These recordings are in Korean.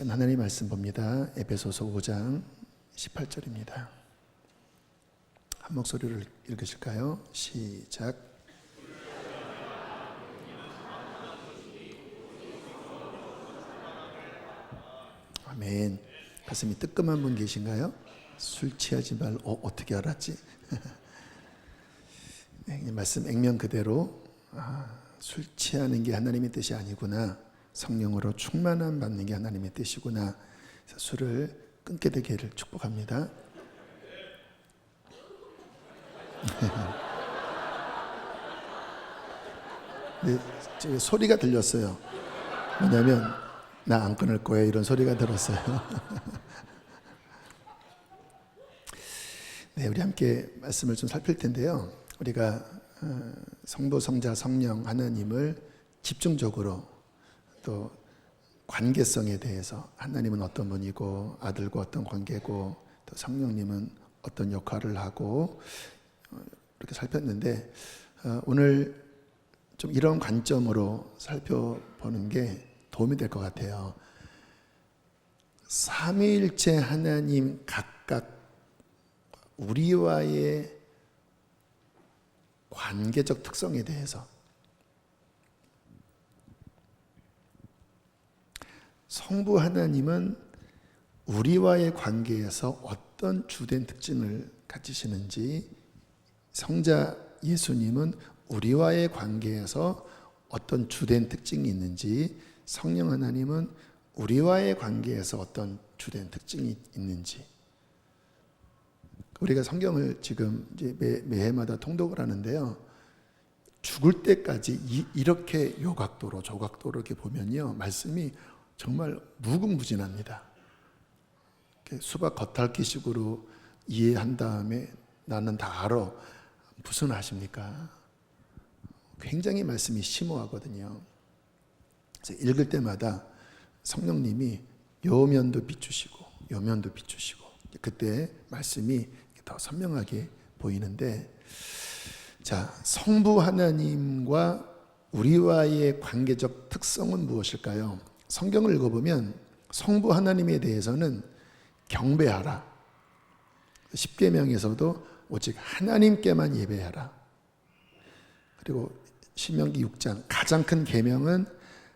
시간 하나님의 말씀 봅니다. 에베소서 5장 18절입니다. 한 목소리로 읽으실까요? 시작. 아멘. 가슴이 뜨끔한 분 계신가요? 술 취하지 말고 어떻게 알았지? 네, 말씀 액면 그대로 술 취하는 게 하나님의 뜻이 아니구나, 성령으로 충만함 받는 게 하나님의 뜻이구나. 그래서 술을 끊게 되기를 축복합니다. 네, 저기 소리가 들렸어요. 뭐냐면 나 안 끊을 거야 이런 소리가 들었어요. 네, 우리 함께 말씀을 좀 살필 텐데요. 우리가 성부, 성자, 성령 하나님을 집중적으로, 또 관계성에 대해서 하나님은 어떤 분이고 아들과 어떤 관계고 또 성령님은 어떤 역할을 하고 이렇게 살폈는데, 오늘 좀 이런 관점으로 살펴보는 게 도움이 될 것 같아요. 삼위일체 하나님 각각 우리와의 관계적 특성에 대해서, 성부 하나님은 우리와의 관계에서 어떤 주된 특징을 가지시는지, 성자 예수님은 우리와의 관계에서 어떤 주된 특징이 있는지, 성령 하나님은 우리와의 관계에서 어떤 주된 특징이 있는지. 우리가 성경을 지금 이제 매해마다 통독을 하는데요, 죽을 때까지 이렇게 요각도로 조각도로 이렇게 보면요, 말씀이 정말 무궁무진합니다. 수박 겉핥기식으로 이해한 다음에 나는 다 알아, 무슨 아십니까? 굉장히 말씀이 심오하거든요. 그래서 읽을 때마다 성령님이 요 면도 비추시고 요 면도 비추시고, 그때 말씀이 더 선명하게 보이는데, 자, 성부 하나님과 우리와의 관계적 특성은 무엇일까요? 성경을 읽어보면 성부 하나님에 대해서는 경배하라, 십계명에서도 오직 하나님께만 예배하라, 그리고 신명기 6장 가장 큰 계명은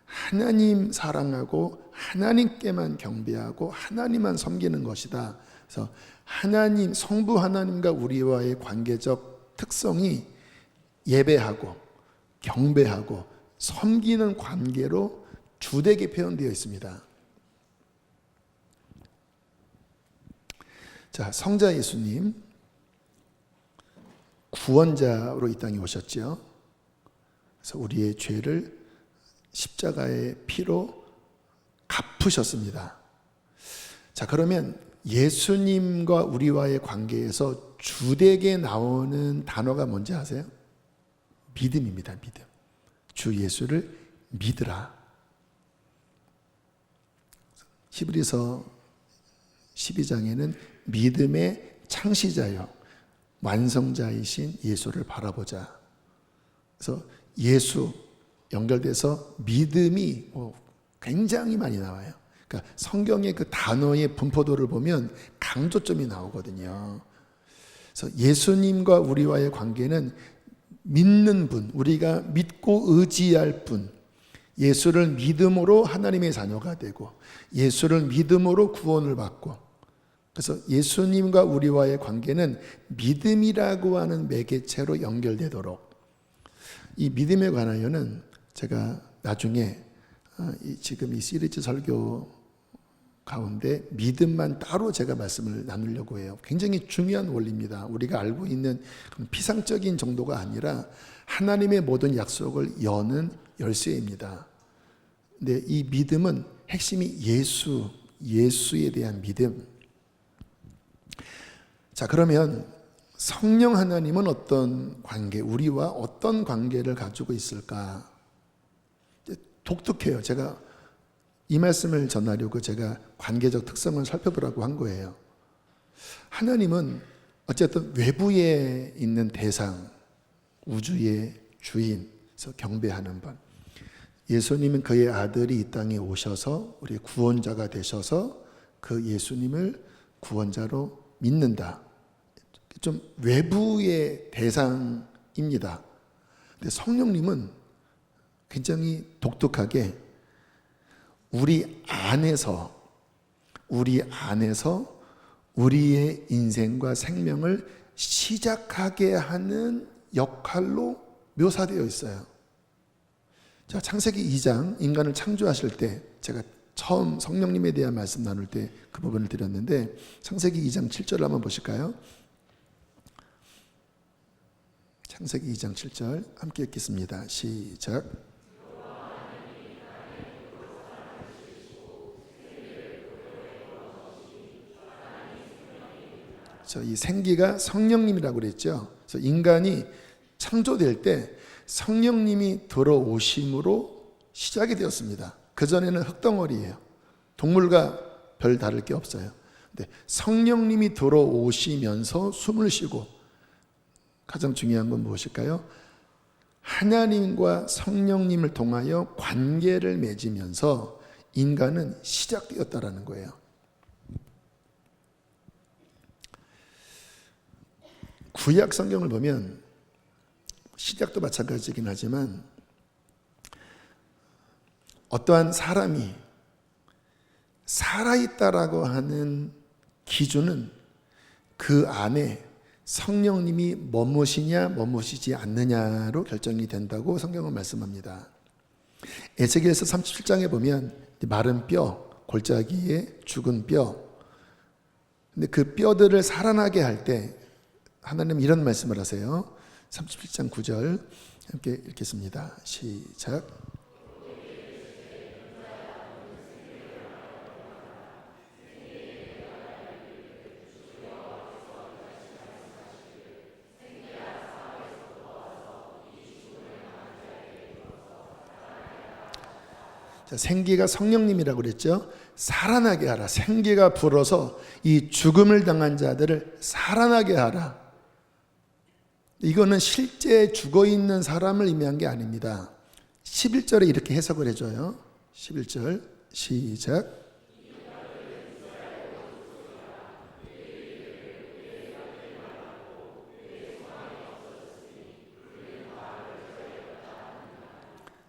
하나님 사랑하고 하나님께만 경배하고 하나님만 섬기는 것이다. 그래서 하나님, 성부 하나님과 우리와의 관계적 특성이 예배하고 경배하고 섬기는 관계로 주되게 표현되어 있습니다. 자, 성자 예수님 구원자로 이 땅에 오셨죠. 그래서 우리의 죄를 십자가의 피로 갚으셨습니다. 자, 그러면 예수님과 우리와의 관계에서 주되게 나오는 단어가 뭔지 아세요? 믿음입니다. 믿음. 주 예수를 믿으라. 히브리서 12장에는 믿음의 창시자요 완성자이신 예수를 바라보자. 그래서 예수 연결돼서 믿음이 굉장히 많이 나와요. 그러니까 성경의 그 단어의 분포도를 보면 강조점이 나오거든요. 그래서 예수님과 우리와의 관계는 믿는 분, 우리가 믿고 의지할 분, 예수를 믿음으로 하나님의 자녀가 되고 예수를 믿음으로 구원을 받고, 그래서 예수님과 우리와의 관계는 믿음이라고 하는 매개체로 연결되도록, 이 믿음에 관하여는 제가 나중에 지금 이 시리즈 설교 가운데 믿음만 따로 제가 말씀을 나누려고 해요. 굉장히 중요한 원리입니다. 우리가 알고 있는 피상적인 정도가 아니라 하나님의 모든 약속을 여는 열쇠입니다. 근데 이 믿음은 핵심이 예수에 대한 믿음. 자, 그러면 성령 하나님은 어떤 관계, 우리와 어떤 관계를 가지고 있을까? 독특해요. 제가 이 말씀을 전하려고 제가 관계적 특성을 살펴보라고 한 거예요. 하나님은 어쨌든 외부에 있는 대상, 우주의 주인, 그래서 경배하는 분. 예수님은 그의 아들이 이 땅에 오셔서 우리 구원자가 되셔서 그 예수님을 구원자로 믿는다. 좀 외부의 대상입니다. 근데 성령님은 굉장히 독특하게 우리 안에서 우리의 인생과 생명을 시작하게 하는 역할로 묘사되어 있어요. 자, 창세기 2장 인간을 창조하실 때 제가 처음 성령님에 대한 말씀 나눌 때 그 부분을 드렸는데 창세기 2장 7절을 한번 보실까요? 창세기 2장 7절 함께 읽겠습니다. 시작. 이 생기가 성령님이라고 그랬죠. 그래서 인간이 창조될 때 성령님이 들어오심으로 시작이 되었습니다. 그전에는 흙덩어리예요. 동물과 별 다를 게 없어요. 근데 성령님이 들어오시면서 숨을 쉬고, 가장 중요한 건 무엇일까요? 하나님과 성령님을 통하여 관계를 맺으면서 인간은 시작되었다라는 거예요. 구약 성경을 보면 시작도 마찬가지이긴 하지만 어떠한 사람이 살아있다라고 하는 기준은 그 안에 성령님이 머무시냐 머무시지 않느냐로 결정이 된다고 성경은 말씀합니다. 에스겔서 37장에 보면 마른 뼈, 골짜기에 죽은 뼈, 근데 그 뼈들을 살아나게 할 때 하나님 이런 말씀을 하세요. 37장 9절 함께 읽겠습니다. 시작. 자, 생기가 성령님이라고 그랬죠. 살아나게 하라. 생기가 불어서 이 죽음을 당한 자들을 살아나게 하라. 이거는 실제 죽어있는 사람을 의미한 게 아닙니다. 11절에 이렇게 해석을 해줘요. 11절 시작.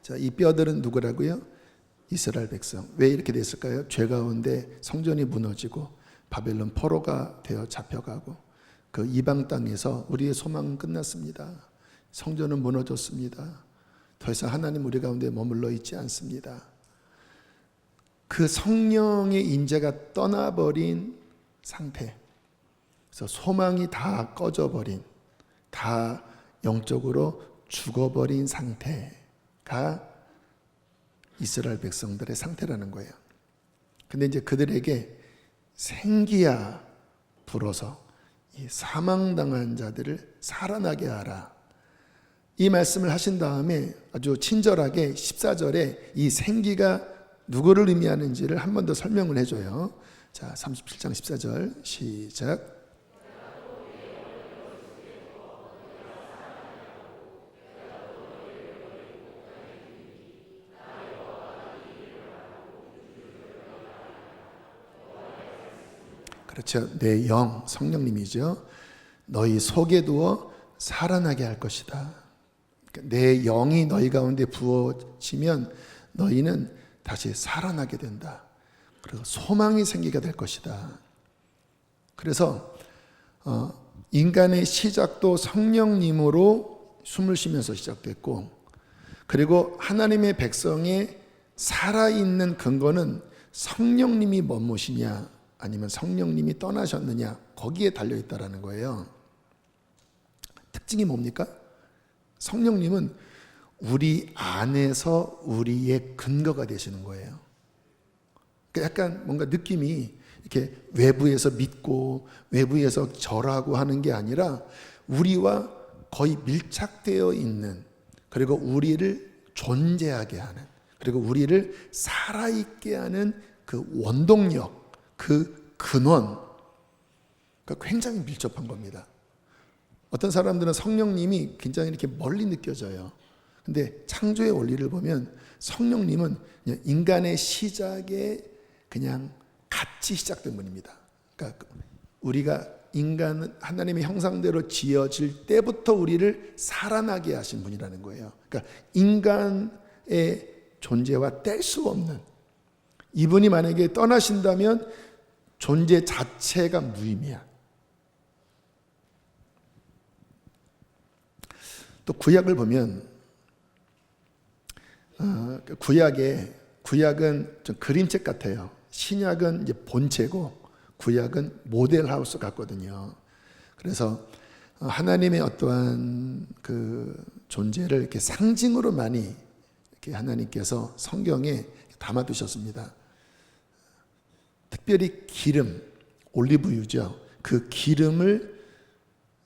자, 이 뼈들은 누구라고요? 이스라엘 백성. 왜 이렇게 됐을까요? 죄 가운데 성전이 무너지고 바벨론 포로가 되어 잡혀가고 그 이방 땅에서 우리의 소망은 끝났습니다. 성전은 무너졌습니다. 더 이상 하나님 우리 가운데 머물러 있지 않습니다. 그 성령의 인재가 떠나버린 상태, 그래서 소망이 다 꺼져버린, 다 영적으로 죽어버린 상태가 이스라엘 백성들의 상태라는 거예요. 근데 이제 그들에게 생기야 불어서 이 사망당한 자들을 살아나게 하라. 이 말씀을 하신 다음에 아주 친절하게 14절에 이 생기가 누구를 의미하는지를 한 번 더 설명을 해줘요. 자, 37장 14절 시작. 그렇죠. 내 영, 성령님이죠. 너희 속에 두어 살아나게 할 것이다. 그러니까 내 영이 너희 가운데 부어지면 너희는 다시 살아나게 된다. 그리고 소망이 생기게 될 것이다. 그래서 인간의 시작도 성령님으로 숨을 쉬면서 시작됐고, 그리고 하나님의 백성의 살아있는 근거는 성령님이 머무시냐 아니면 성령님이 떠나셨느냐, 거기에 달려있다라는 거예요. 특징이 뭡니까? 성령님은 우리 안에서 우리의 근거가 되시는 거예요. 그러니까 약간 뭔가 느낌이 이렇게 외부에서 믿고 외부에서 절하고 하는 게 아니라 우리와 거의 밀착되어 있는, 그리고 우리를 존재하게 하는, 그리고 우리를 살아있게 하는 그 원동력, 그 근원, 그러니까 굉장히 밀접한 겁니다. 어떤 사람들은 성령님이 굉장히 이렇게 멀리 느껴져요. 근데 창조의 원리를 보면 성령님은 그냥 인간의 시작에 그냥 같이 시작된 분입니다. 그러니까 우리가 인간은 하나님의 형상대로 지어질 때부터 우리를 살아나게 하신 분이라는 거예요. 그러니까 인간의 존재와 뗄 수 없는, 이분이 만약에 떠나신다면 존재 자체가 무의미야. 또 구약을 보면 구약은 좀 그림책 같아요. 신약은 이제 본체고 구약은 모델하우스 같거든요. 그래서 하나님의 어떠한 그 존재를 이렇게 상징으로 많이 이렇게 하나님께서 성경에 담아두셨습니다. 특별히 기름, 올리브유죠. 그 기름을,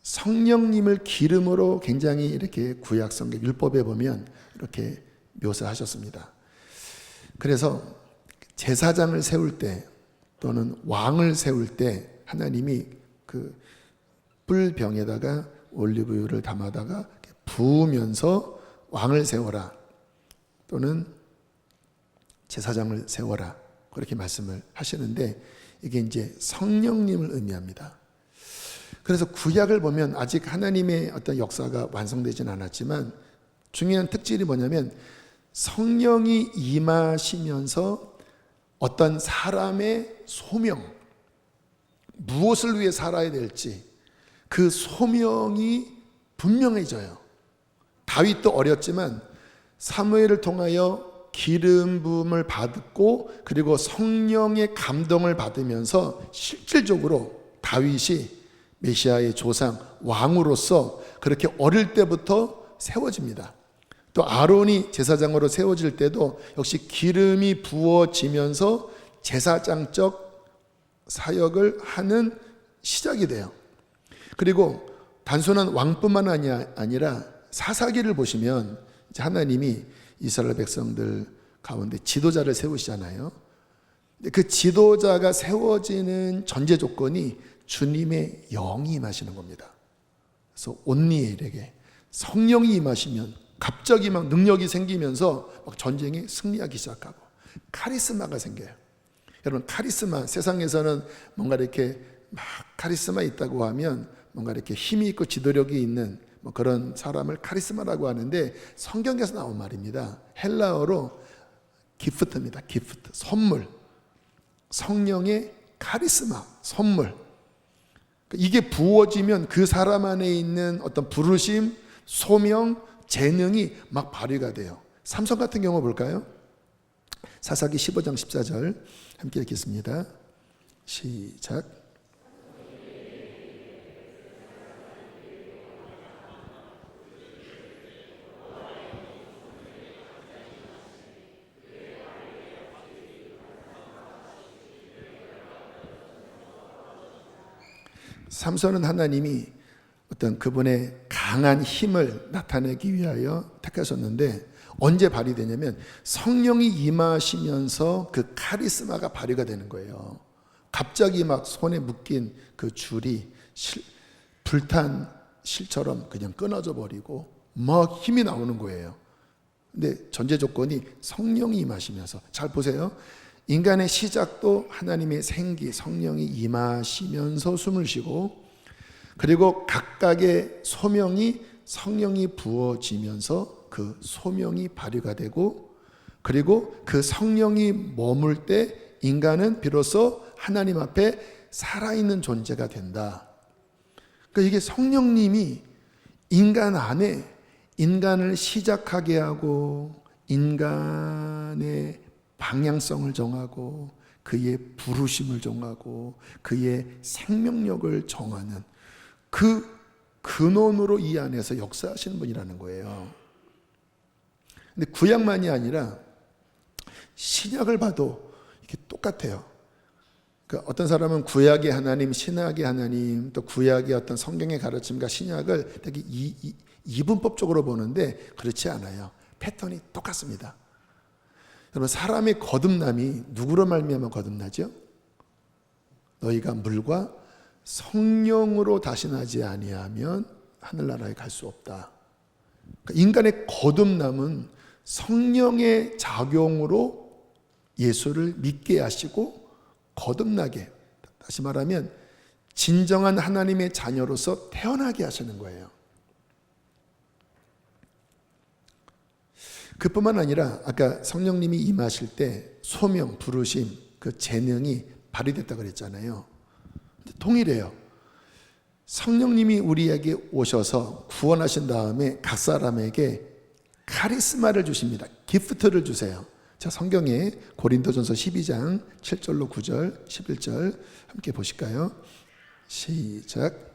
성령님을 기름으로 굉장히 이렇게 구약 성경 율법에 보면 이렇게 묘사하셨습니다. 그래서 제사장을 세울 때 또는 왕을 세울 때 하나님이 그 뿔병에다가 올리브유를 담아다가 부으면서 왕을 세워라 또는 제사장을 세워라 그렇게 말씀을 하시는데, 이게 이제 성령님을 의미합니다. 그래서 구약을 보면 아직 하나님의 어떤 역사가 완성되진 않았지만 중요한 특질이 뭐냐면 성령이 임하시면서 어떤 사람의 소명, 무엇을 위해 살아야 될지 그 소명이 분명해져요. 다윗도 어렸지만 사무엘을 통하여 기름 부음을 받고 그리고 성령의 감동을 받으면서 실질적으로 다윗이 메시아의 조상, 왕으로서 그렇게 어릴 때부터 세워집니다. 또 아론이 제사장으로 세워질 때도 역시 기름이 부어지면서 제사장적 사역을 하는 시작이 돼요. 그리고 단순한 왕뿐만 아니라 사사기를 보시면 이제 하나님이 이스라엘 백성들 가운데 지도자를 세우시잖아요. 그 지도자가 세워지는 전제 조건이 주님의 영이 임하시는 겁니다. 그래서 온니엘에게 성령이 임하시면 갑자기 막 능력이 생기면서 막 전쟁에 승리하기 시작하고 카리스마가 생겨요. 여러분, 카리스마, 세상에서는 뭔가 이렇게 막 카리스마 있다고 하면 뭔가 이렇게 힘이 있고 지도력이 있는 뭐 그런 사람을 카리스마라고 하는데, 성경에서 나온 말입니다. 헬라어로 기프트입니다. 기프트, 선물. 성령의 카리스마, 선물. 이게 부어지면 그 사람 안에 있는 어떤 부르심, 소명, 재능이 막 발휘가 돼요. 삼손 같은 경우 볼까요? 사사기 15장 14절 함께 읽겠습니다. 시작. 삼손은 하나님이 어떤 그분의 강한 힘을 나타내기 위하여 택하셨는데, 언제 발휘되냐면 성령이 임하시면서 그 카리스마가 발휘가 되는 거예요. 갑자기 막 손에 묶인 그 줄이 불탄 실처럼 그냥 끊어져 버리고 막 힘이 나오는 거예요. 근데 전제 조건이 성령이 임하시면서, 잘 보세요. 인간의 시작도 하나님의 생기, 성령이 임하시면서 숨을 쉬고, 그리고 각각의 소명이 성령이 부어지면서 그 소명이 발휘가 되고, 그리고 그 성령이 머물 때 인간은 비로소 하나님 앞에 살아있는 존재가 된다. 그러니까 이게 성령님이 인간 안에 인간을 시작하게 하고 인간의 방향성을 정하고 그의 부르심을 정하고 그의 생명력을 정하는 그 근원으로 이 안에서 역사하시는 분이라는 거예요. 근데 구약만이 아니라 신약을 봐도 이게 똑같아요. 그러니까 어떤 사람은 구약의 하나님, 신약의 하나님, 또 구약의 어떤 성경의 가르침과 신약을 되게 이분법적으로 보는데 그렇지 않아요. 패턴이 똑같습니다. 여러분, 사람의 거듭남이 누구로 말미암아 거듭나죠? 너희가 물과 성령으로 다시 나지 아니하면 하늘나라에 갈 수 없다. 인간의 거듭남은 성령의 작용으로 예수를 믿게 하시고 거듭나게, 다시 말하면 진정한 하나님의 자녀로서 태어나게 하시는 거예요. 그뿐만 아니라 아까 성령님이 임하실 때 소명, 부르심, 그 재능이 발휘됐다고 그랬잖아요. 동일해요. 성령님이 우리에게 오셔서 구원하신 다음에 각 사람에게 카리스마를 주십니다. 기프트를 주세요. 자, 성경에 고린도전서 12장 7절로 9절, 11절 함께 보실까요? 시작.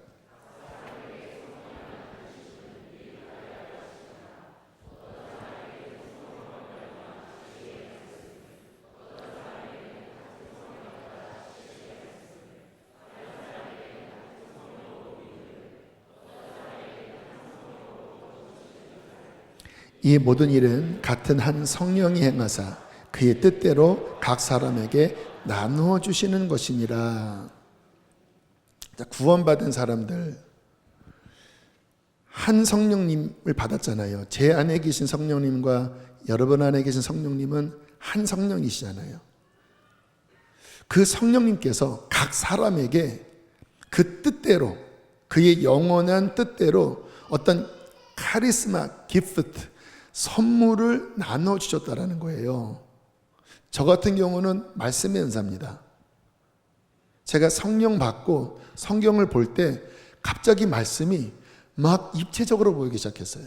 이 모든 일은 같은 한 성령이 행하사 그의 뜻대로 각 사람에게 나누어 주시는 것이니라. 구원받은 사람들, 한 성령님을 받았잖아요. 제 안에 계신 성령님과 여러분 안에 계신 성령님은 한 성령이시잖아요. 그 성령님께서 각 사람에게 그 뜻대로, 그의 영원한 뜻대로 어떤 카리스마, 기프트, 선물을 나눠주셨다라는 거예요. 저 같은 경우는 말씀의 은사입니다. 제가 성령 받고 성경을 볼 때 갑자기 말씀이 막 입체적으로 보이기 시작했어요.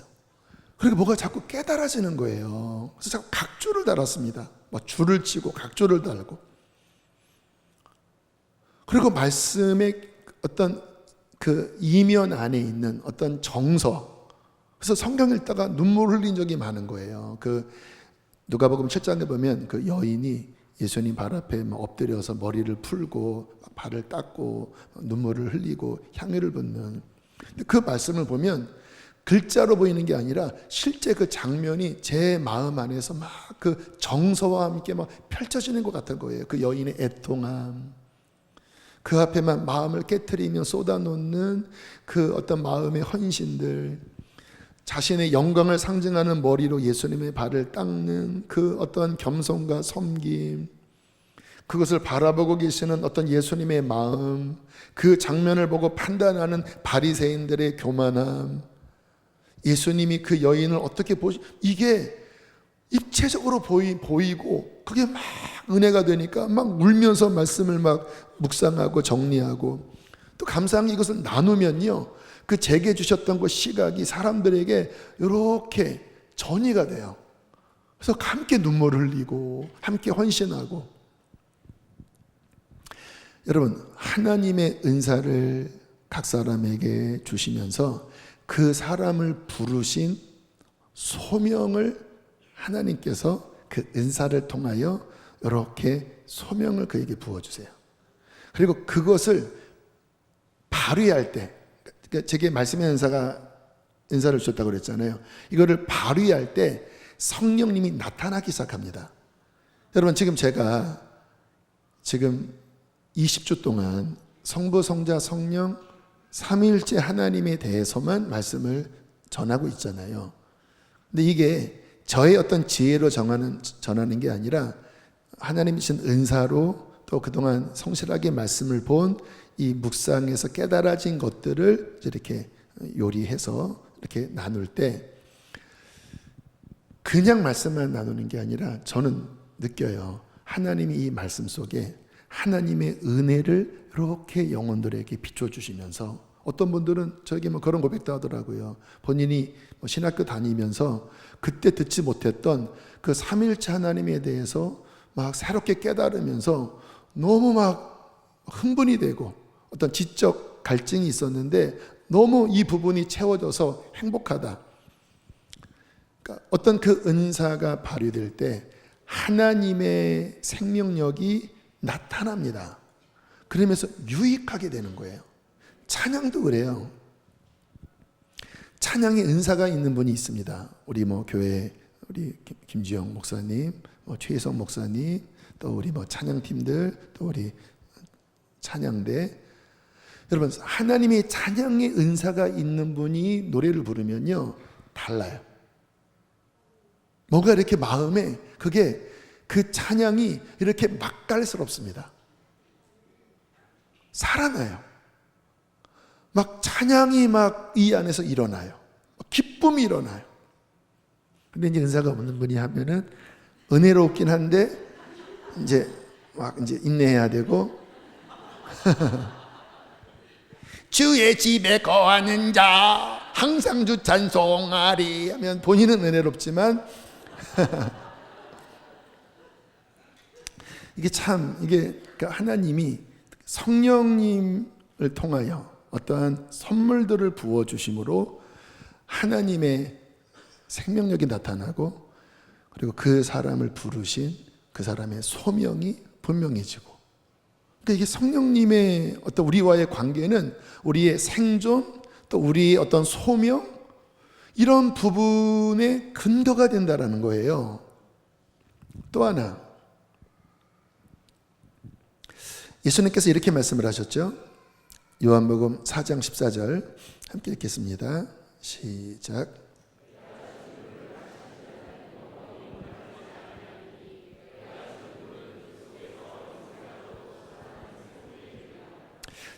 그리고 뭐가 자꾸 깨달아지는 거예요. 그래서 자꾸 각조를 달았습니다. 막 줄을 치고 각조를 달고. 그리고 말씀의 어떤 그 이면 안에 있는 어떤 정서, 그래서 성경 읽다가 눈물 흘린 적이 많은 거예요. 그 누가복음 7장에 보면 그 여인이 예수님 발 앞에 엎드려서 머리를 풀고 발을 닦고 눈물을 흘리고 향유를 붓는 그 말씀을 보면 글자로 보이는 게 아니라 실제 그 장면이 제 마음 안에서 막 그 정서와 함께 막 펼쳐지는 것 같은 거예요. 그 여인의 애통함, 그 앞에만 마음을 깨트리며 쏟아놓는 그 어떤 마음의 헌신들, 자신의 영광을 상징하는 머리로 예수님의 발을 닦는 그 어떤 겸손과 섬김, 그것을 바라보고 계시는 어떤 예수님의 마음, 그 장면을 보고 판단하는 바리새인들의 교만함, 예수님이 그 여인을 어떻게 이게 입체적으로 보이고 그게 막 은혜가 되니까 막 울면서 말씀을 막 묵상하고 정리하고, 또 감사한 이것을 나누면요, 그 제게 주셨던 그 시각이 사람들에게 이렇게 전이가 돼요. 그래서 함께 눈물을 흘리고 함께 헌신하고. 여러분, 하나님의 은사를 각 사람에게 주시면서 그 사람을 부르신 소명을 하나님께서 그 은사를 통하여 이렇게 소명을 그에게 부어주세요. 그리고 그것을 발휘할 때, 제게 말씀의 은사를 주셨다고 그랬잖아요. 이거를 발휘할 때 성령님이 나타나기 시작합니다. 여러분, 제가 20주 동안 성부, 성자, 성령 삼위일체 하나님에 대해서만 말씀을 전하고 있잖아요. 근데 이게 저의 어떤 지혜로 전하는 게 아니라 하나님 주신 은사로 또 그동안 성실하게 말씀을 본 이 묵상에서 깨달아진 것들을 이렇게 요리해서 이렇게 나눌 때 그냥 말씀만 나누는 게 아니라 저는 느껴요. 하나님이 이 말씀 속에 하나님의 은혜를 이렇게 영혼들에게 비춰주시면서, 어떤 분들은 저에게 그런 고백도 하더라고요. 본인이 신학교 다니면서 그때 듣지 못했던 그 삼위일체 하나님에 대해서 막 새롭게 깨달으면서 너무 막 흥분이 되고 어떤 지적 갈증이 있었는데 너무 이 부분이 채워져서 행복하다. 그러니까 어떤 그 은사가 발휘될 때 하나님의 생명력이 나타납니다. 그러면서 유익하게 되는 거예요. 찬양도 그래요. 찬양의 은사가 있는 분이 있습니다. 우리 교회 우리 김주영 목사님, 최희성 목사님, 또 우리 찬양팀들, 또 우리 찬양대. 여러분, 하나님의 찬양의 은사가 있는 분이 노래를 부르면요, 달라요. 뭔가 이렇게 마음에 그 찬양이 이렇게 맛깔스럽습니다. 살아나요. 막 찬양이 막 이 안에서 일어나요. 기쁨이 일어나요. 근데 이제 은사가 없는 분이 하면은 은혜롭긴 한데 이제 인내해야 되고 주의 집에 거하는 자 항상 주 찬송하리 하면 본인은 은혜롭지만 이게 하나님이 성령님을 통하여 어떠한 선물들을 부어주심으로 하나님의 생명력이 나타나고 그리고 그 사람을 부르신 그 사람의 소명이 분명해지고, 그러니까 이게 성령님의 어떤 우리와의 관계는 우리의 생존 또 우리의 어떤 소명 이런 부분의 근거가 된다라는 거예요. 또 하나 예수님께서 이렇게 말씀을 하셨죠. 요한복음 4장 14절 함께 읽겠습니다. 시작.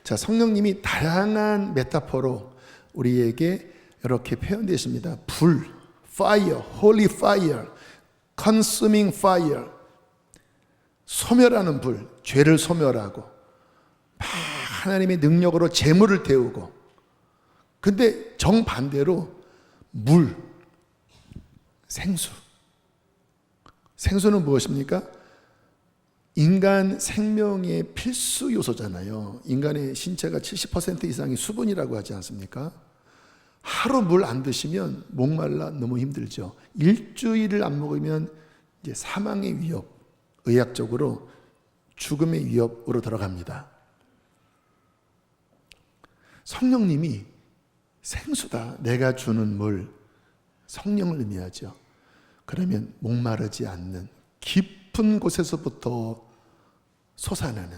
자, 성령님이 다양한 메타포로 우리에게 이렇게 표현되십니다. 불, fire, holy fire, consuming fire, 소멸하는 불, 죄를 소멸하고 막 하나님의 능력으로 재물을 태우고, 근데 정반대로 물, 생수는 무엇입니까? 인간 생명의 필수 요소잖아요. 인간의 신체가 70% 이상이 수분이라고 하지 않습니까? 하루 물 안 드시면 목말라 너무 힘들죠. 일주일을 안 먹으면 이제 사망의 위협, 의학적으로 죽음의 위협으로 들어갑니다. 성령님이 생수다. 내가 주는 물, 성령을 의미하죠. 그러면 목마르지 않는 깊은 곳에서부터 솟아나는,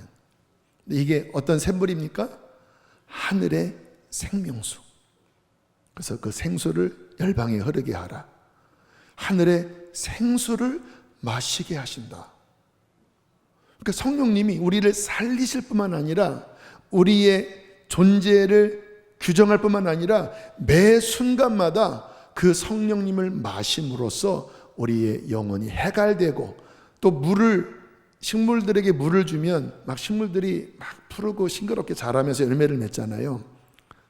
이게 어떤 샘물입니까? 하늘의 생명수. 그래서 그 생수를 열방에 흐르게 하라. 하늘의 생수를 마시게 하신다. 그러니까 성령님이 우리를 살리실 뿐만 아니라 우리의 존재를 규정할 뿐만 아니라 매 순간마다 그 성령님을 마심으로써 우리의 영혼이 해갈되고, 또 식물들에게 물을 주면 막 식물들이 막 푸르고 싱그럽게 자라면서 열매를 맺잖아요.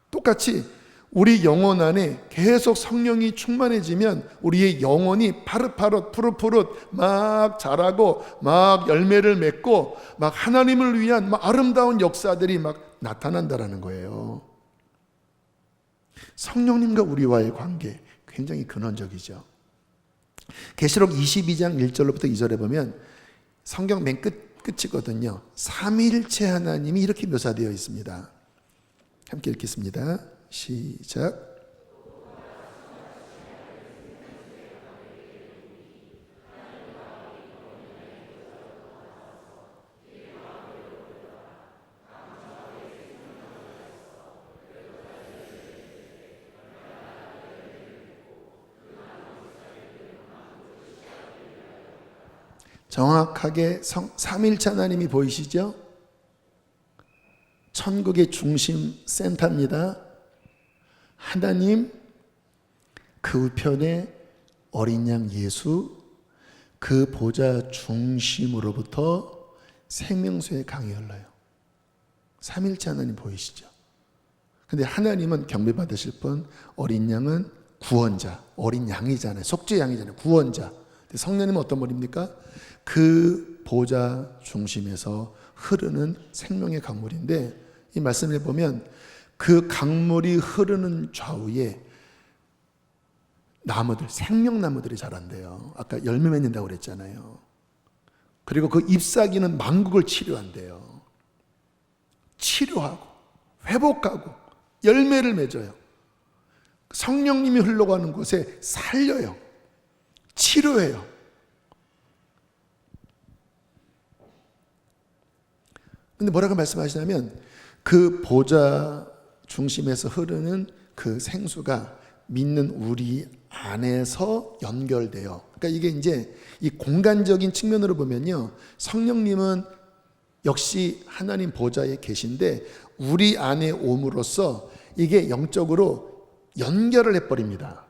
똑같이 우리 영혼 안에 계속 성령이 충만해지면 우리의 영혼이 파릇파릇 푸릇푸릇 막 자라고 막 열매를 맺고 막 하나님을 위한 막 아름다운 역사들이 막 나타난다라는 거예요. 성령님과 우리와의 관계 굉장히 근원적이죠. 계시록 22장 1절로부터 2절에 보면 성경 맨 끝이거든요. 삼위일체 하나님이 이렇게 묘사되어 있습니다. 함께 읽겠습니다. 시작. 정확하게 삼위일체 하나님이 보이시죠? 천국의 중심 센터입니다. 하나님, 그 우편에 어린 양 예수, 그 보좌 중심으로부터 생명수의 강이 흘러요. 삼위일체 하나님 보이시죠? 근데 하나님은 경배받으실 분, 어린 양은 구원자, 어린 양이잖아요. 속죄 양이잖아요. 구원자. 성령님은 어떤 분입니까? 그 보좌 중심에서 흐르는 생명의 강물인데, 이 말씀을 보면 그 강물이 흐르는 좌우에 나무들, 생명나무들이 자란대요. 아까 열매 맺는다고 그랬잖아요. 그리고 그 잎사귀는 만국을 치료한대요. 치료하고 회복하고 열매를 맺어요. 성령님이 흘러가는 곳에 살려요. 치료해요. 근데 뭐라고 말씀하시냐면 그 보좌 중심에서 흐르는 그 생수가 믿는 우리 안에서 연결돼요. 그러니까 이게 이제 이 공간적인 측면으로 보면요, 성령님은 역시 하나님 보좌에 계신데 우리 안에 옴으로써 이게 영적으로 연결을 해버립니다.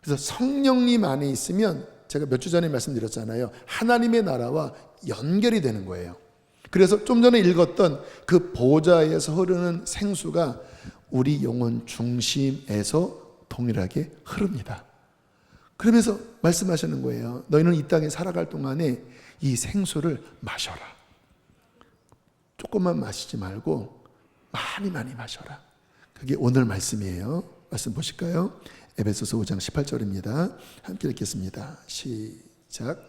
그래서 성령님 안에 있으면 제가 몇 주 전에 말씀드렸잖아요. 하나님의 나라와 연결이 되는 거예요. 그래서 좀 전에 읽었던 그 보좌에서 흐르는 생수가 우리 영혼 중심에서 동일하게 흐릅니다. 그러면서 말씀하시는 거예요. 너희는 이 땅에 살아갈 동안에 이 생수를 마셔라. 조금만 마시지 말고 많이 마셔라. 그게 오늘 말씀이에요. 말씀 보실까요? 에베소서 5장 18절입니다. 함께 읽겠습니다. 시작.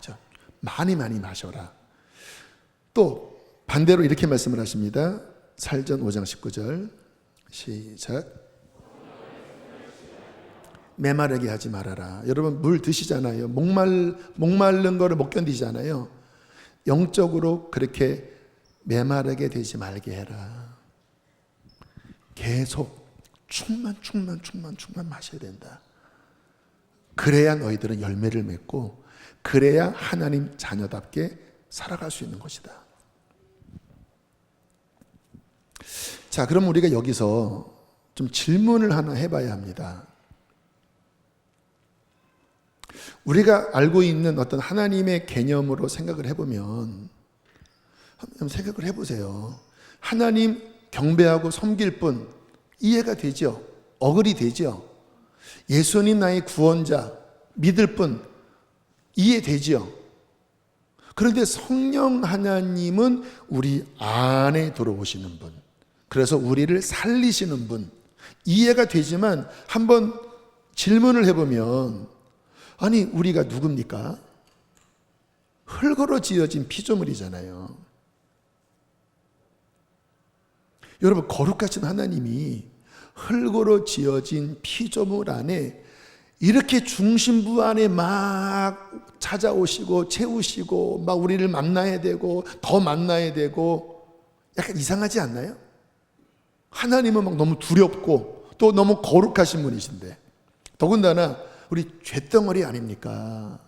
자, 많이 마셔라. 또 반대로 이렇게 말씀을 하십니다. 살전 5장 19절 시작. 메마르게 하지 말아라. 여러분 물 드시잖아요. 목마른 거를 못 견디잖아요. 영적으로 그렇게 메마르게 되지 말게 해라. 계속 충만 마셔야 된다. 그래야 너희들은 열매를 맺고 그래야 하나님 자녀답게 살아갈 수 있는 것이다. 자, 그럼 우리가 여기서 좀 질문을 하나 해봐야 합니다. 우리가 알고 있는 어떤 하나님의 개념으로 생각을 해보면, 한번 생각을 해보세요. 하나님 경배하고 섬길 뿐 이해가 되죠? 어글이 되죠? 예수님 나의 구원자 믿을 뿐 이해되죠? 그런데 성령 하나님은 우리 안에 들어오시는 분, 그래서 우리를 살리시는 분, 이해가 되지만 한번 질문을 해보면, 아니 우리가 누굽니까? 흙으로 지어진 피조물이잖아요. 여러분 거룩하신 하나님이 흙으로 지어진 피조물 안에 이렇게 중심부 안에 막 찾아오시고 채우시고 막 우리를 만나야 되고 더 만나야 되고 약간 이상하지 않나요? 하나님은 막 너무 두렵고 또 너무 거룩하신 분이신데, 더군다나 우리 쇳덩어리 아닙니까?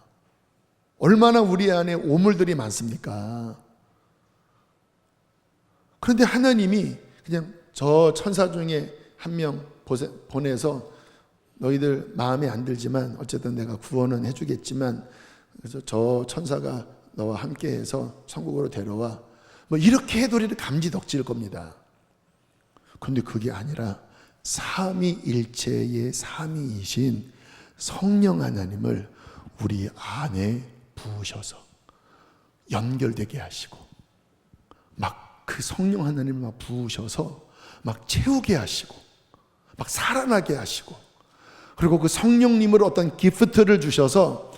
얼마나 우리 안에 오물들이 많습니까? 그런데 하나님이 그냥 저 천사 중에 한 명 보내서 너희들 마음에 안 들지만 어쨌든 내가 구원은 해주겠지만, 그래서 저 천사가 너와 함께해서 천국으로 데려와, 뭐 이렇게 해도 우리를 감지덕지일 겁니다. 그런데 그게 아니라 삼위일체의 삼위이신 성령 하나님을 우리 안에 부으셔서 연결되게 하시고, 막 그 성령 하나님을 막 부으셔서 막 채우게 하시고 막 살아나게 하시고, 그리고 그 성령님으로 어떤 기프트를 주셔서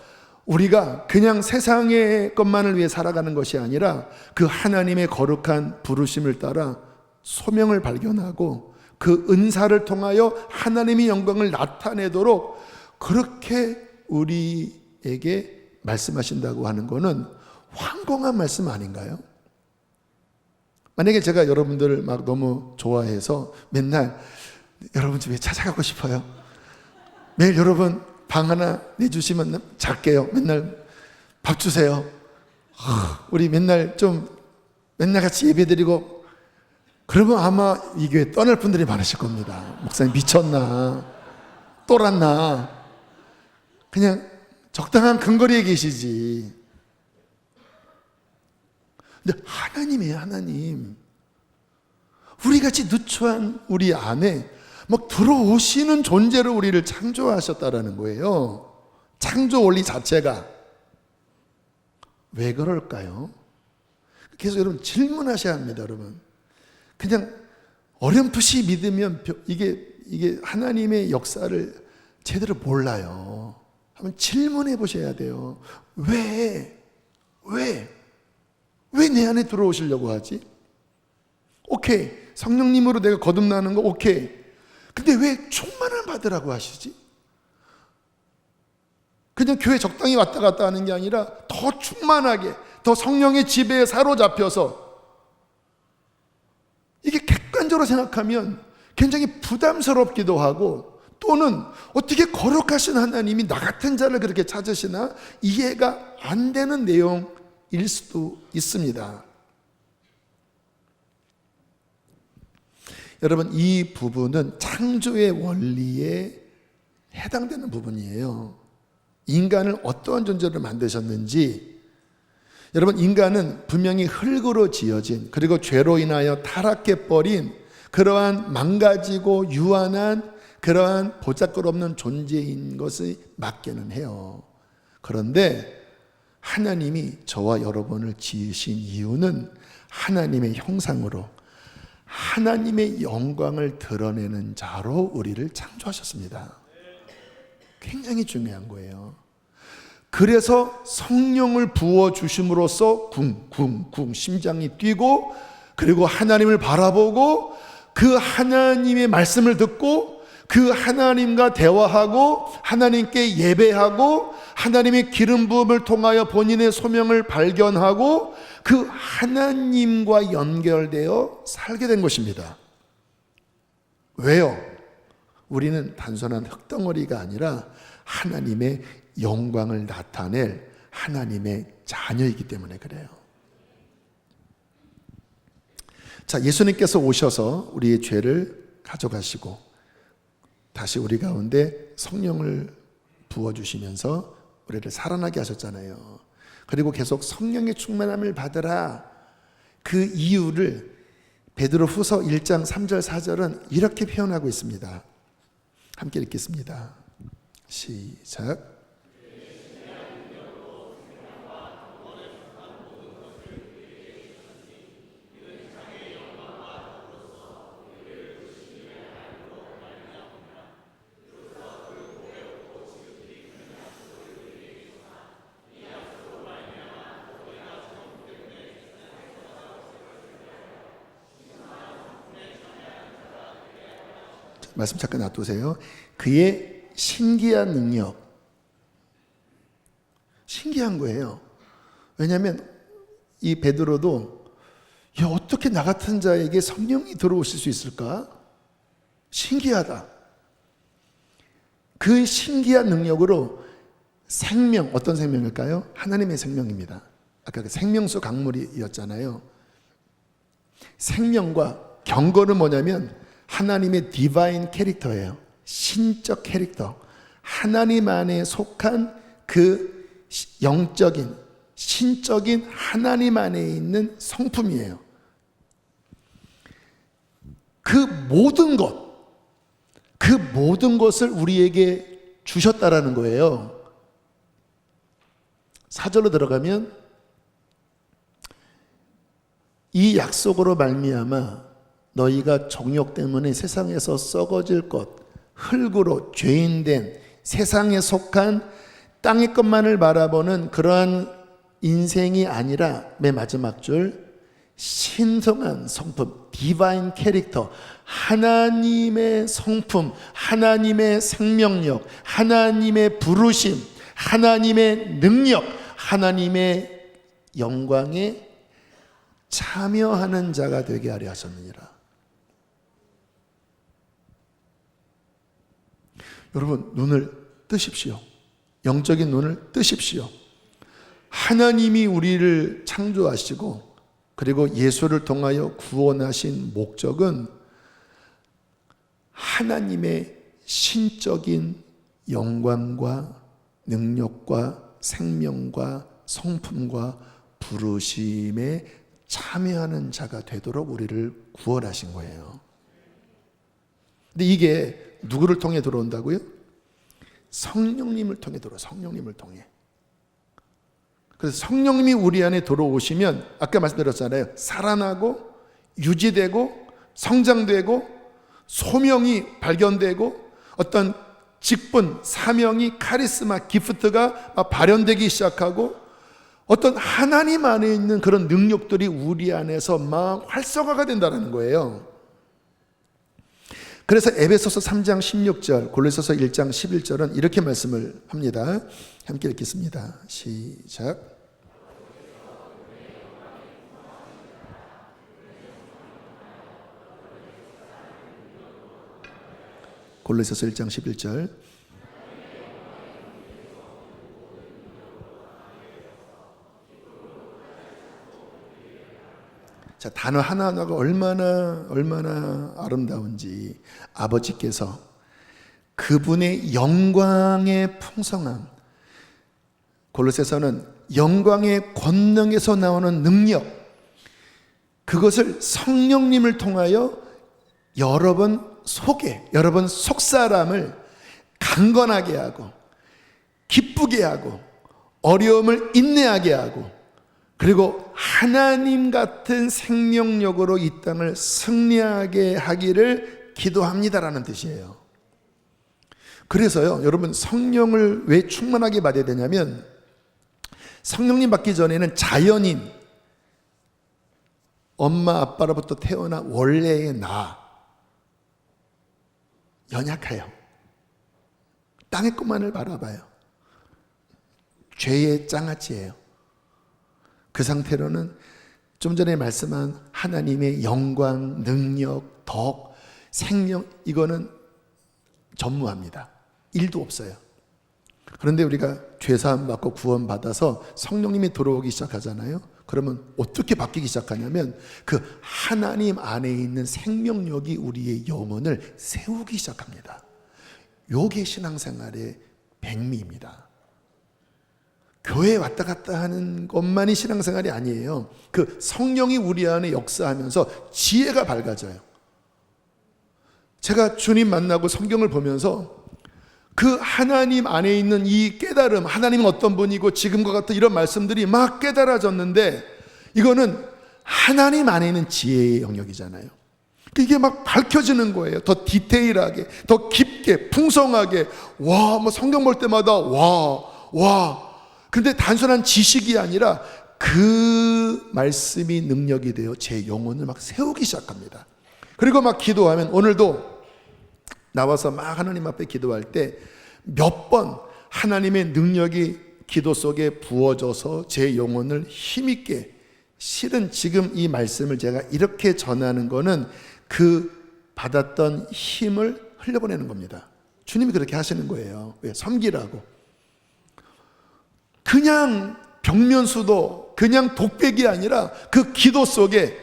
우리가 그냥 세상의 것만을 위해 살아가는 것이 아니라 그 하나님의 거룩한 부르심을 따라 소명을 발견하고 그 은사를 통하여 하나님의 영광을 나타내도록 그렇게 우리에게 말씀하신다고 하는 것은 황공한 말씀 아닌가요? 만약에 제가 여러분들을 막 너무 좋아해서 맨날 여러분 집에 찾아가고 싶어요. 매일 여러분 방 하나 내주시면 잘게요. 맨날 밥 주세요. 우리 맨날 같이 예배 드리고, 그러면 아마 이 교회 떠날 분들이 많으실 겁니다. 목사님 미쳤나? 똘았나? 그냥 적당한 근거리에 계시지. 근데 하나님이에요, 하나님. 우리같이 누추한 우리 안에 막 들어오시는 존재로 우리를 창조하셨다라는 거예요. 창조 원리 자체가. 왜 그럴까요? 그래서 여러분 질문하셔야 합니다, 여러분. 그냥 어렴풋이 믿으면 이게 하나님의 역사를 제대로 몰라요. 한번 질문해 보셔야 돼요. 왜 내 안에 들어오시려고 하지? 오케이, 성령님으로 내가 거듭나는 거 오케이. 근데 왜 충만을 받으라고 하시지? 그냥 교회 적당히 왔다 갔다 하는 게 아니라 더 충만하게, 더 성령의 지배에 사로잡혀서 이게 객관적으로 생각하면 굉장히 부담스럽기도 하고, 또는 어떻게 거룩하신 하나님이 나 같은 자를 그렇게 찾으시나 이해가 안 되는 내용일 수도 있습니다. 여러분, 이 부분은 창조의 원리에 해당되는 부분이에요. 인간을 어떠한 존재로 만드셨는지, 여러분, 인간은 분명히 흙으로 지어진, 그리고 죄로 인하여 타락해버린 그러한 망가지고 유한한 그러한 보잘것없는 존재인 것이 맞기는 해요. 그런데 하나님이 저와 여러분을 지으신 이유는 하나님의 형상으로 하나님의 영광을 드러내는 자로 우리를 창조하셨습니다. 굉장히 중요한 거예요. 그래서 성령을 부어주심으로써 쿵쿵쿵 심장이 뛰고, 그리고 하나님을 바라보고 그 하나님의 말씀을 듣고 그 하나님과 대화하고 하나님께 예배하고 하나님의 기름 부음을 통하여 본인의 소명을 발견하고 그 하나님과 연결되어 살게 된 것입니다. 왜요? 우리는 단순한 흙덩어리가 아니라 하나님의 영광을 나타낼 하나님의 자녀이기 때문에 그래요. 자, 예수님께서 오셔서 우리의 죄를 가져가시고 다시 우리 가운데 성령을 부어주시면서 우리를 살아나게 하셨잖아요. 그리고 계속 성령의 충만함을 받으라. 그 이유를 베드로후서 1장 3절 4절은 이렇게 표현하고 있습니다. 함께 읽겠습니다. 시작. 말씀 잠깐 놔두세요. 그의 신기한 능력. 신기한 거예요. 왜냐하면 이 베드로도 야, 어떻게 나 같은 자에게 성령이 들어오실 수 있을까? 신기하다. 그 신기한 능력으로 생명, 어떤 생명일까요? 하나님의 생명입니다. 아까 그 생명수 강물이었잖아요. 생명과 경건은 뭐냐면 하나님의 디바인 캐릭터예요. 신적 캐릭터. 하나님 안에 속한 그 영적인, 신적인 하나님 안에 있는 성품이에요. 그 모든 것을 우리에게 주셨다라는 거예요. 4절로 들어가면 이 약속으로 말미암아 너희가 정욕 때문에 세상에서 썩어질 것, 흙으로 죄인된 세상에 속한 땅의 것만을 바라보는 그러한 인생이 아니라 맨 마지막 줄 신성한 성품, 디바인 캐릭터, 하나님의 성품, 하나님의 생명력, 하나님의 부르심, 하나님의 능력, 하나님의 영광에 참여하는 자가 되게 하려 하셨느니라. 여러분, 눈을 뜨십시오. 영적인 눈을 뜨십시오. 하나님이 우리를 창조하시고 그리고 예수를 통하여 구원하신 목적은 하나님의 신적인 영광과 능력과 생명과 성품과 부르심에 참여하는 자가 되도록 우리를 구원하신 거예요. 근데 이게 누구를 통해 들어온다고요? 성령님을 통해 들어와요. 성령님을 통해. 그래서 성령님이 우리 안에 들어오시면 아까 말씀드렸잖아요. 살아나고 유지되고 성장되고 소명이 발견되고 어떤 직분, 사명이 카리스마, 기프트가 발현되기 시작하고 어떤 하나님 안에 있는 그런 능력들이 우리 안에서 막 활성화가 된다는 거예요. 그래서 에베소서 3장 16절, 골로새서 1장 11절은 이렇게 말씀을 합니다. 함께 읽겠습니다. 시작. 골로새서 1장 11절. 자, 단어 하나하나가 얼마나 아름다운지, 아버지께서 그분의 영광의 풍성함, 골로새서는 영광의 권능에서 나오는 능력, 그것을 성령님을 통하여 여러분 속에, 여러분 속사람을 강건하게 하고 기쁘게 하고 어려움을 인내하게 하고, 그리고 하나님 같은 생명력으로 이 땅을 승리하게 하기를 기도합니다라는 뜻이에요. 그래서요, 여러분, 성령을 왜 충만하게 받아야 되냐면, 성령님 받기 전에는 자연인, 엄마 아빠로부터 태어난 원래의 나, 연약해요. 땅의 것만을 바라봐요. 죄의 장아찌예요. 그 상태로는 좀 전에 말씀한 하나님의 영광, 능력, 덕, 생명, 이거는 전무합니다. 일도 없어요. 그런데 우리가 죄사함 받고 구원 받아서 성령님이 들어오기 시작하잖아요. 그러면 어떻게 바뀌기 시작하냐면, 그 하나님 안에 있는 생명력이 우리의 영혼을 세우기 시작합니다. 요게 신앙생활의 백미입니다. 교회에 왔다 갔다 하는 것만이 신앙생활이 아니에요. 그 성령이 우리 안에 역사하면서 지혜가 밝아져요. 제가 주님 만나고 성경을 보면서 그 하나님 안에 있는 이 깨달음, 하나님은 어떤 분이고 지금과 같은 이런 말씀들이 막 깨달아졌는데, 이거는 하나님 안에 있는 지혜의 영역이잖아요. 이게 막 밝혀지는 거예요. 더 디테일하게, 더 깊게, 풍성하게. 와, 뭐 성경 볼 때마다 와. 근데 단순한 지식이 아니라 그 말씀이 능력이 되어 제 영혼을 막 세우기 시작합니다. 그리고 막 기도하면, 오늘도 나와서 막 하나님 앞에 기도할 때 몇 번 하나님의 능력이 기도 속에 부어져서 제 영혼을 힘있게, 실은 지금 이 말씀을 제가 이렇게 전하는 거는 그 받았던 힘을 흘려보내는 겁니다. 주님이 그렇게 하시는 거예요. 왜? 섬기라고. 그냥 벽면수도, 그냥 독백이 아니라 그 기도 속에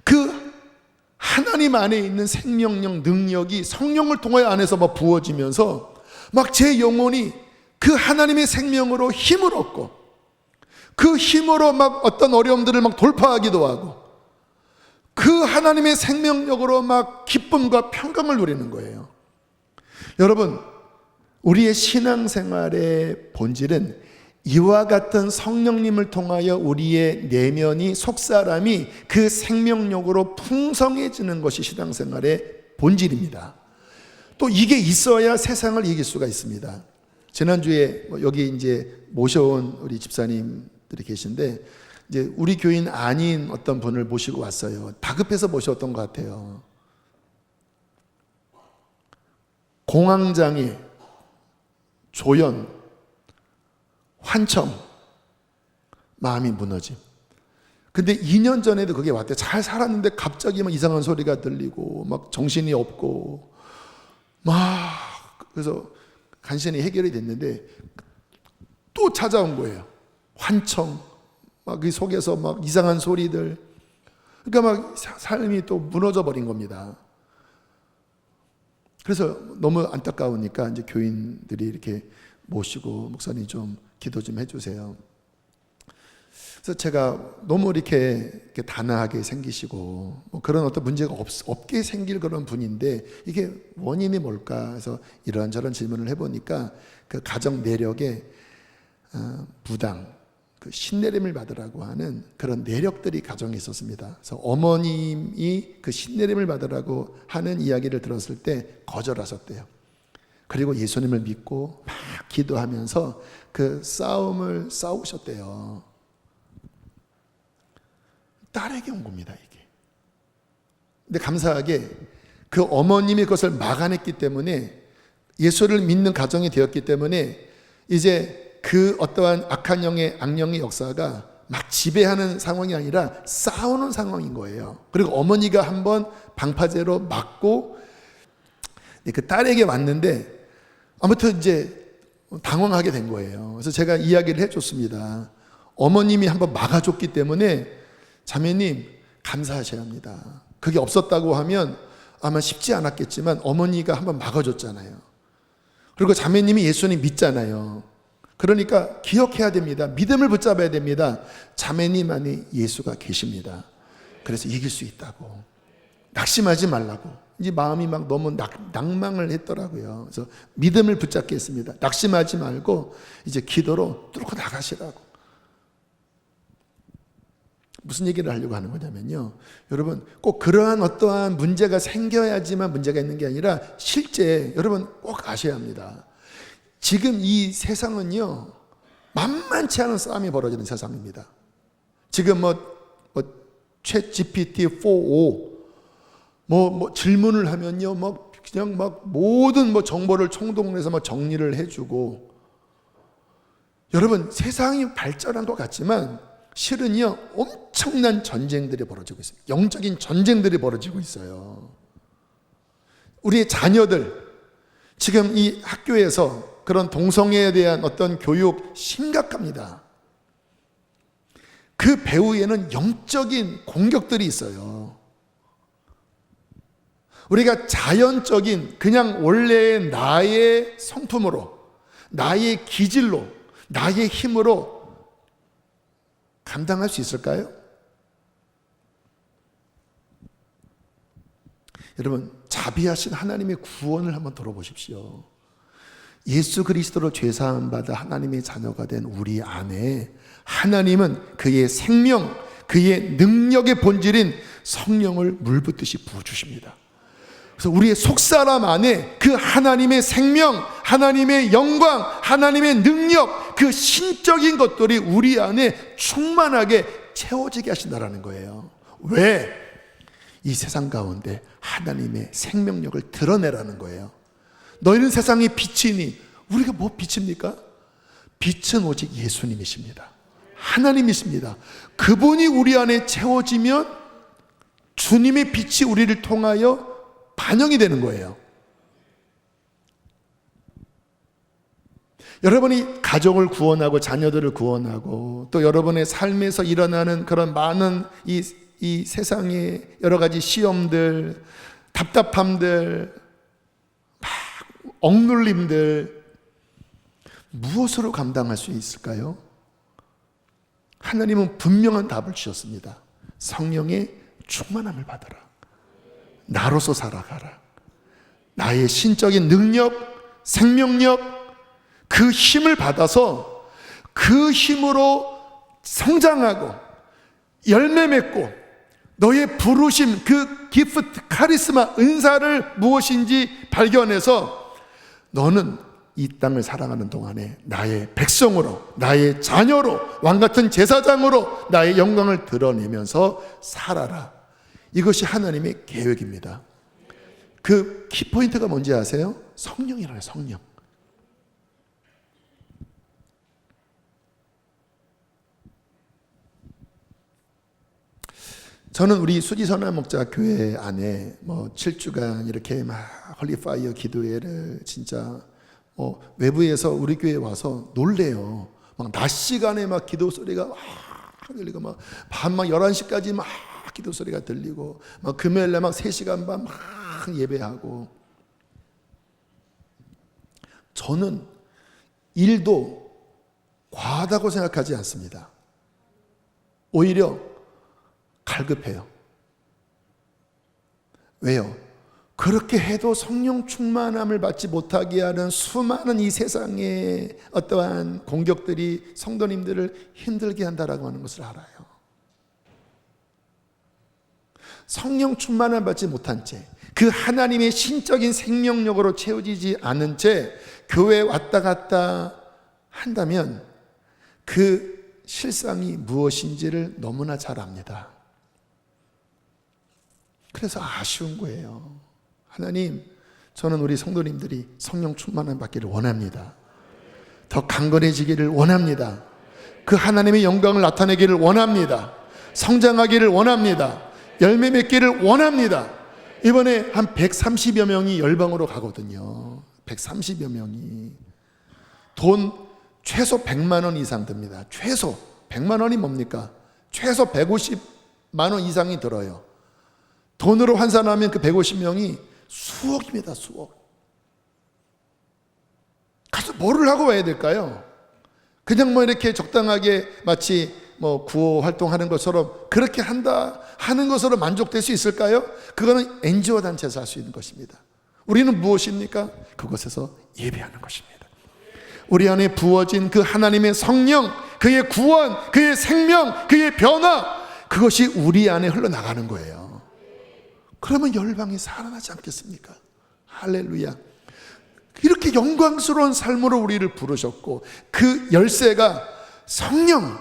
그 하나님 안에 있는 생명력, 능력이 성령을 통하여 안에서 막 부어지면서 막 제 영혼이 그 하나님의 생명으로 힘을 얻고, 그 힘으로 막 어떤 어려움들을 막 돌파하기도 하고, 그 하나님의 생명력으로 막 기쁨과 평강을 누리는 거예요. 여러분, 우리의 신앙생활의 본질은 이와 같은 성령님을 통하여 우리의 내면이, 속사람이 그 생명력으로 풍성해지는 것이 신앙생활의 본질입니다. 또 이게 있어야 세상을 이길 수가 있습니다. 지난주에 여기 이제 모셔온 우리 집사님들이 계신데, 이제 우리 교인 아닌 어떤 분을 모시고 왔어요. 다급해서 모셨던 것 같아요. 공황장애, 조현, 환청, 마음이 무너짐. 근데 2년 전에도 그게 왔대. 잘 살았는데 갑자기 막 이상한 소리가 들리고 막 정신이 없고 막, 그래서 간신히 해결이 됐는데 또 찾아온 거예요. 환청, 막 그 속에서 막 이상한 소리들. 그러니까 막 삶이 또 무너져 버린 겁니다. 그래서 너무 안타까우니까 이제 교인들이 이렇게 모시고, 목사님 좀 기도 좀 해주세요. 그래서 제가 너무 이렇게 단아하게 생기시고 뭐 그런 어떤 문제가 없게 생길 그런 분인데, 이게 원인이 뭘까 해서 이런저런 질문을 해보니까 그 가정 내력에 부당, 그 신내림을 받으라고 하는 그런 내력들이 가정에 있었습니다. 그래서 어머님이 그 신내림을 받으라고 하는 이야기를 들었을 때 거절하셨대요. 그리고 예수님을 믿고 막 기도하면서 그 싸움을 싸우셨대요. 딸에게 온 겁니다, 이게. 근데 감사하게 그 어머님이 그것을 막아냈기 때문에, 예수를 믿는 가정이 되었기 때문에 이제 그 어떠한 악한 영의, 악령의 역사가 막 지배하는 상황이 아니라 싸우는 상황인 거예요. 그리고 어머니가 한번 방파제로 맞고 근데 그 딸에게 왔는데 아무튼 이제 당황하게 된 거예요. 그래서 제가 이야기를 해줬습니다. 어머님이 한번 막아줬기 때문에 자매님 감사하셔야 합니다. 그게 없었다고 하면 아마 쉽지 않았겠지만 어머니가 한번 막아줬잖아요. 그리고 자매님이 예수님 믿잖아요. 그러니까 기억해야 됩니다. 믿음을 붙잡아야 됩니다. 자매님 안에 예수가 계십니다. 그래서 이길 수 있다고. 낙심하지 말라고. 이제 마음이 막 너무 낭망을 했더라고요. 그래서 믿음을 붙잡게 했습니다. 낙심하지 말고 이제 기도로 뚫고 나가시라고. 무슨 얘기를 하려고 하는 거냐면요, 여러분 꼭 그러한 어떠한 문제가 생겨야지만 문제가 있는 게 아니라 실제 여러분 꼭 아셔야 합니다. 지금 이 세상은요 만만치 않은 싸움이 벌어지는 세상입니다. 지금 챗 GPT-4o 질문을 하면요 그냥 모든 정보를 총동원해서 정리를 해주고, 여러분 세상이 발전한 것 같지만 실은요 엄청난 전쟁들이 벌어지고 있어요. 영적인 전쟁들이 벌어지고 있어요. 우리의 자녀들 지금 이 학교에서 그런 동성애에 대한 어떤 교육 심각합니다. 그 배후에는 영적인 공격들이 있어요. 우리가 자연적인 그냥 원래의 나의 성품으로, 나의 기질로, 나의 힘으로 감당할 수 있을까요? 여러분 자비하신 하나님의 구원을 한번 들어보십시오. 예수 그리스도로 죄사함 받아 하나님의 자녀가 된 우리 안에 하나님은 그의 생명, 그의 능력의 본질인 성령을 물붓듯이 부어주십니다. 그래서 우리의 속사람 안에 그 하나님의 생명, 하나님의 영광, 하나님의 능력, 그 신적인 것들이 우리 안에 충만하게 채워지게 하신다라는 거예요. 왜? 이 세상 가운데 하나님의 생명력을 드러내라는 거예요. 너희는 세상의 빛이니. 우리가 뭐 빛입니까? 빛은 오직 예수님이십니다. 하나님이십니다. 그분이 우리 안에 채워지면 주님의 빛이 우리를 통하여 반영이 되는 거예요. 여러분이 가족을 구원하고 자녀들을 구원하고 또 여러분의 삶에서 일어나는 그런 많은 이 세상의 여러 가지 시험들, 답답함들, 막 억눌림들 무엇으로 감당할 수 있을까요? 하나님은 분명한 답을 주셨습니다. 성령의 충만함을 받아라. 나로서 살아가라. 나의 신적인 능력, 생명력, 그 힘을 받아서 그 힘으로 성장하고 열매 맺고 너의 부르심, 그 기프트, 카리스마, 은사를 무엇인지 발견해서 너는 이 땅을 살아가는 동안에 나의 백성으로, 나의 자녀로, 왕같은 제사장으로 나의 영광을 드러내면서 살아라. 이것이 하나님의 계획입니다. 그 키포인트가 뭔지 아세요? 성령이라는 성령. 저는 우리 수지선한 목자 교회 안에 7주간 이렇게 막 홀리파이어 기도회를 진짜 외부에서 우리 교회에 와서 놀래요. 막 낮 시간에 막 기도 소리가 막 들리고 막 밤 11시까지 막 기도 소리가 들리고 막 금요일에 막 3시간 반 막 예배하고, 저는 일도 과하다고 생각하지 않습니다. 오히려 갈급해요. 왜요? 그렇게 해도 성령 충만함을 받지 못하게 하는 수많은 이 세상의 어떠한 공격들이 성도님들을 힘들게 한다라고 하는 것을 알아요. 성령 충만함을 받지 못한 채, 그 하나님의 신적인 생명력으로 채워지지 않은 채 교회에 왔다 갔다 한다면 그 실상이 무엇인지를 너무나 잘 압니다. 그래서 아쉬운 거예요. 하나님, 저는 우리 성도님들이 성령 충만함 받기를 원합니다. 더 강건해지기를 원합니다. 그 하나님의 영광을 나타내기를 원합니다. 성장하기를 원합니다. 열매 맺기를 원합니다. 이번에 한 130여 명이 열방으로 가거든요. 130여 명이. 돈 최소 100만 원 이상 듭니다. 최소 100만 원이 뭡니까? 최소 150만 원 이상이 들어요. 돈으로 환산하면 그 150명이 수억입니다. 수억. 가서 뭐를 하고 와야 될까요? 그냥 뭐 이렇게 적당하게 마치 뭐 구호 활동하는 것처럼 그렇게 하는 것으로 만족될 수 있을까요? 그거는 NGO 단체에서 할 수 있는 것입니다. 우리는 무엇입니까? 그것에서 예배하는 것입니다. 우리 안에 부어진 그 하나님의 성령, 그의 구원, 그의 생명, 그의 변화, 그것이 우리 안에 흘러나가는 거예요. 그러면 열방이 살아나지 않겠습니까? 할렐루야. 이렇게 영광스러운 삶으로 우리를 부르셨고, 그 열쇠가 성령,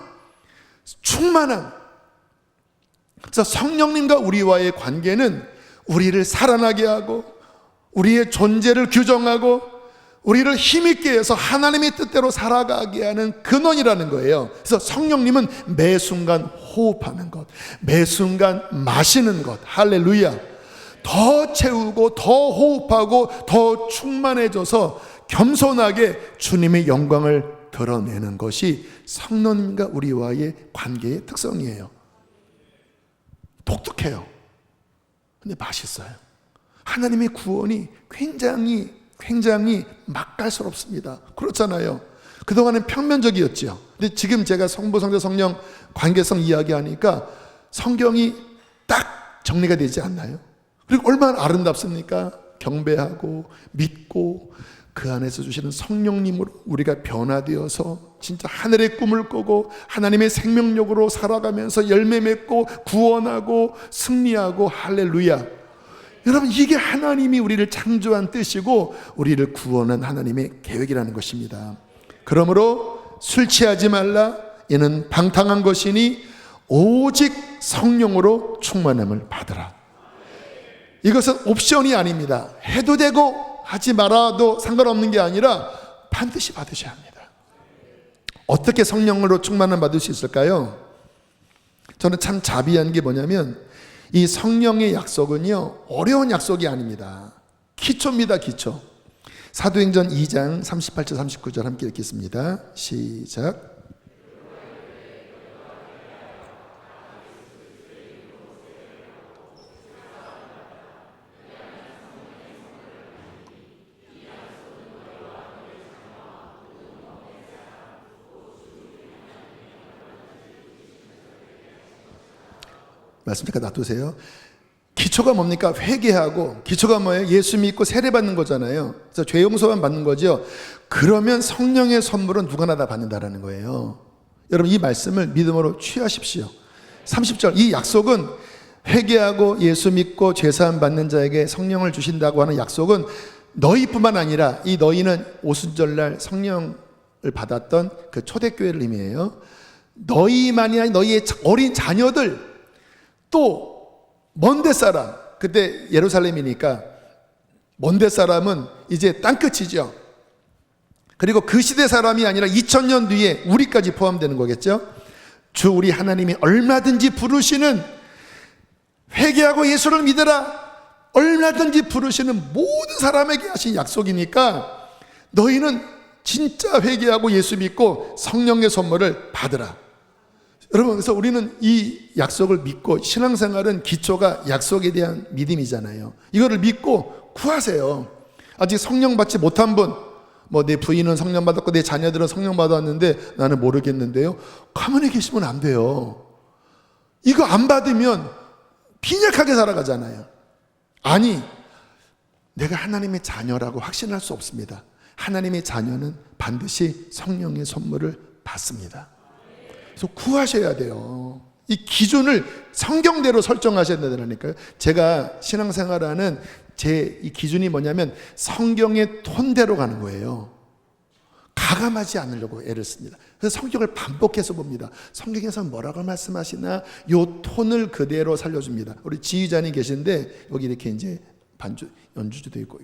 충만함. 그래서 성령님과 우리와의 관계는 우리를 살아나게 하고, 우리의 존재를 규정하고, 우리를 힘있게 해서 하나님의 뜻대로 살아가게 하는 근원이라는 거예요. 그래서 성령님은 매 순간 호흡하는 것, 매 순간 마시는 것. 할렐루야. 더 채우고 더 호흡하고 더 충만해져서 겸손하게 주님의 영광을 드러내는 것이 성령님과 우리와의 관계의 특성이에요. 독특해요. 근데 맛있어요. 하나님의 구원이 굉장히 맛깔스럽습니다. 그렇잖아요. 그동안은 평면적이었죠. 근데 지금 제가 성부, 성자, 성령 관계성 이야기하니까 성경이 딱 정리가 되지 않나요? 그리고 얼마나 아름답습니까? 경배하고 믿고 그 안에서 주시는 성령님으로 우리가 변화되어서 진짜 하늘의 꿈을 꾸고 하나님의 생명력으로 살아가면서 열매 맺고 구원하고 승리하고. 할렐루야. 여러분, 이게 하나님이 우리를 창조한 뜻이고 우리를 구원한 하나님의 계획이라는 것입니다. 그러므로 술 취하지 말라. 이는 방탕한 것이니 오직 성령으로 충만함을 받으라. 이것은 옵션이 아닙니다. 해도 되고 하지 말아도 상관없는 게 아니라 반드시 받으셔야 합니다. 어떻게 성령으로 충만함을 받을 수 있을까요? 저는 참 자비한 게 뭐냐면 이 성령의 약속은요, 어려운 약속이 아닙니다. 기초입니다. 기초. 사도행전 2장 38절 39절 함께 읽겠습니다. 시작. 말씀 잠깐 놔두세요. 기초가 뭡니까? 회개하고. 기초가 뭐예요? 예수 믿고 세례받는 거잖아요. 그래서 죄 용서만 받는 거죠. 그러면 성령의 선물은 누구나 다 받는다라는 거예요. 여러분, 이 말씀을 믿음으로 취하십시오. 30절, 이 약속은 회개하고 예수 믿고 죄사함 받는 자에게 성령을 주신다고 하는 약속은 너희뿐만 아니라, 이 너희는 오순절날 성령을 받았던 그 초대교회를 의미해요. 너희만이 아니라 너희의 어린 자녀들, 또 먼데 사람, 그때 예루살렘이니까 먼데 사람은 이제 땅끝이죠. 그리고 그 시대 사람이 아니라 2000년 뒤에 우리까지 포함되는 거겠죠. 주 우리 하나님이 얼마든지 부르시는, 회개하고 예수를 믿으라, 얼마든지 부르시는 모든 사람에게 하신 약속이니까 너희는 진짜 회개하고 예수 믿고 성령의 선물을 받으라. 여러분, 그래서 우리는 이 약속을 믿고, 신앙생활은 기초가 약속에 대한 믿음이잖아요. 이거를 믿고 구하세요. 아직 성령 받지 못한 분, 뭐 내 부인은 성령 받았고 내 자녀들은 성령 받았는데 나는 모르겠는데요. 가만히 계시면 안 돼요. 이거 안 받으면 빈약하게 살아가잖아요. 아니, 내가 하나님의 자녀라고 확신할 수 없습니다. 하나님의 자녀는 반드시 성령의 선물을 받습니다. 그래서 구하셔야 돼요. 이 기준을 성경대로 설정하셔야 된다니까요. 제가 신앙생활하는 제 이 기준이 뭐냐면 성경의 톤대로 가는 거예요. 가감하지 않으려고 애를 씁니다. 그래서 성경을 반복해서 봅니다. 성경에서 뭐라고 말씀하시나 요 톤을 그대로 살려줍니다. 우리 지휘자님 계신데 여기 이렇게 이제 연주도 있고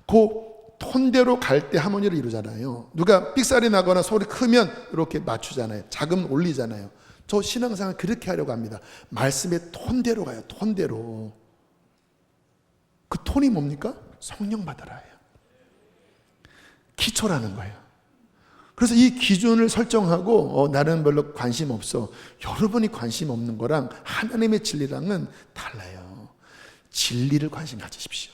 그 톤대로 갈 때 하모니를 이루잖아요. 누가 삑사리 나거나 소리 크면 이렇게 맞추잖아요. 작으면 올리잖아요. 저 신앙생활 그렇게 하려고 합니다. 말씀의 톤대로 가요. 톤대로. 그 톤이 뭡니까? 성령 받으라예요. 기초라는 거예요. 그래서 이 기준을 설정하고 나는 별로 관심 없어. 여러분이 관심 없는 거랑 하나님의 진리랑은 달라요. 진리를 관심 가지십시오.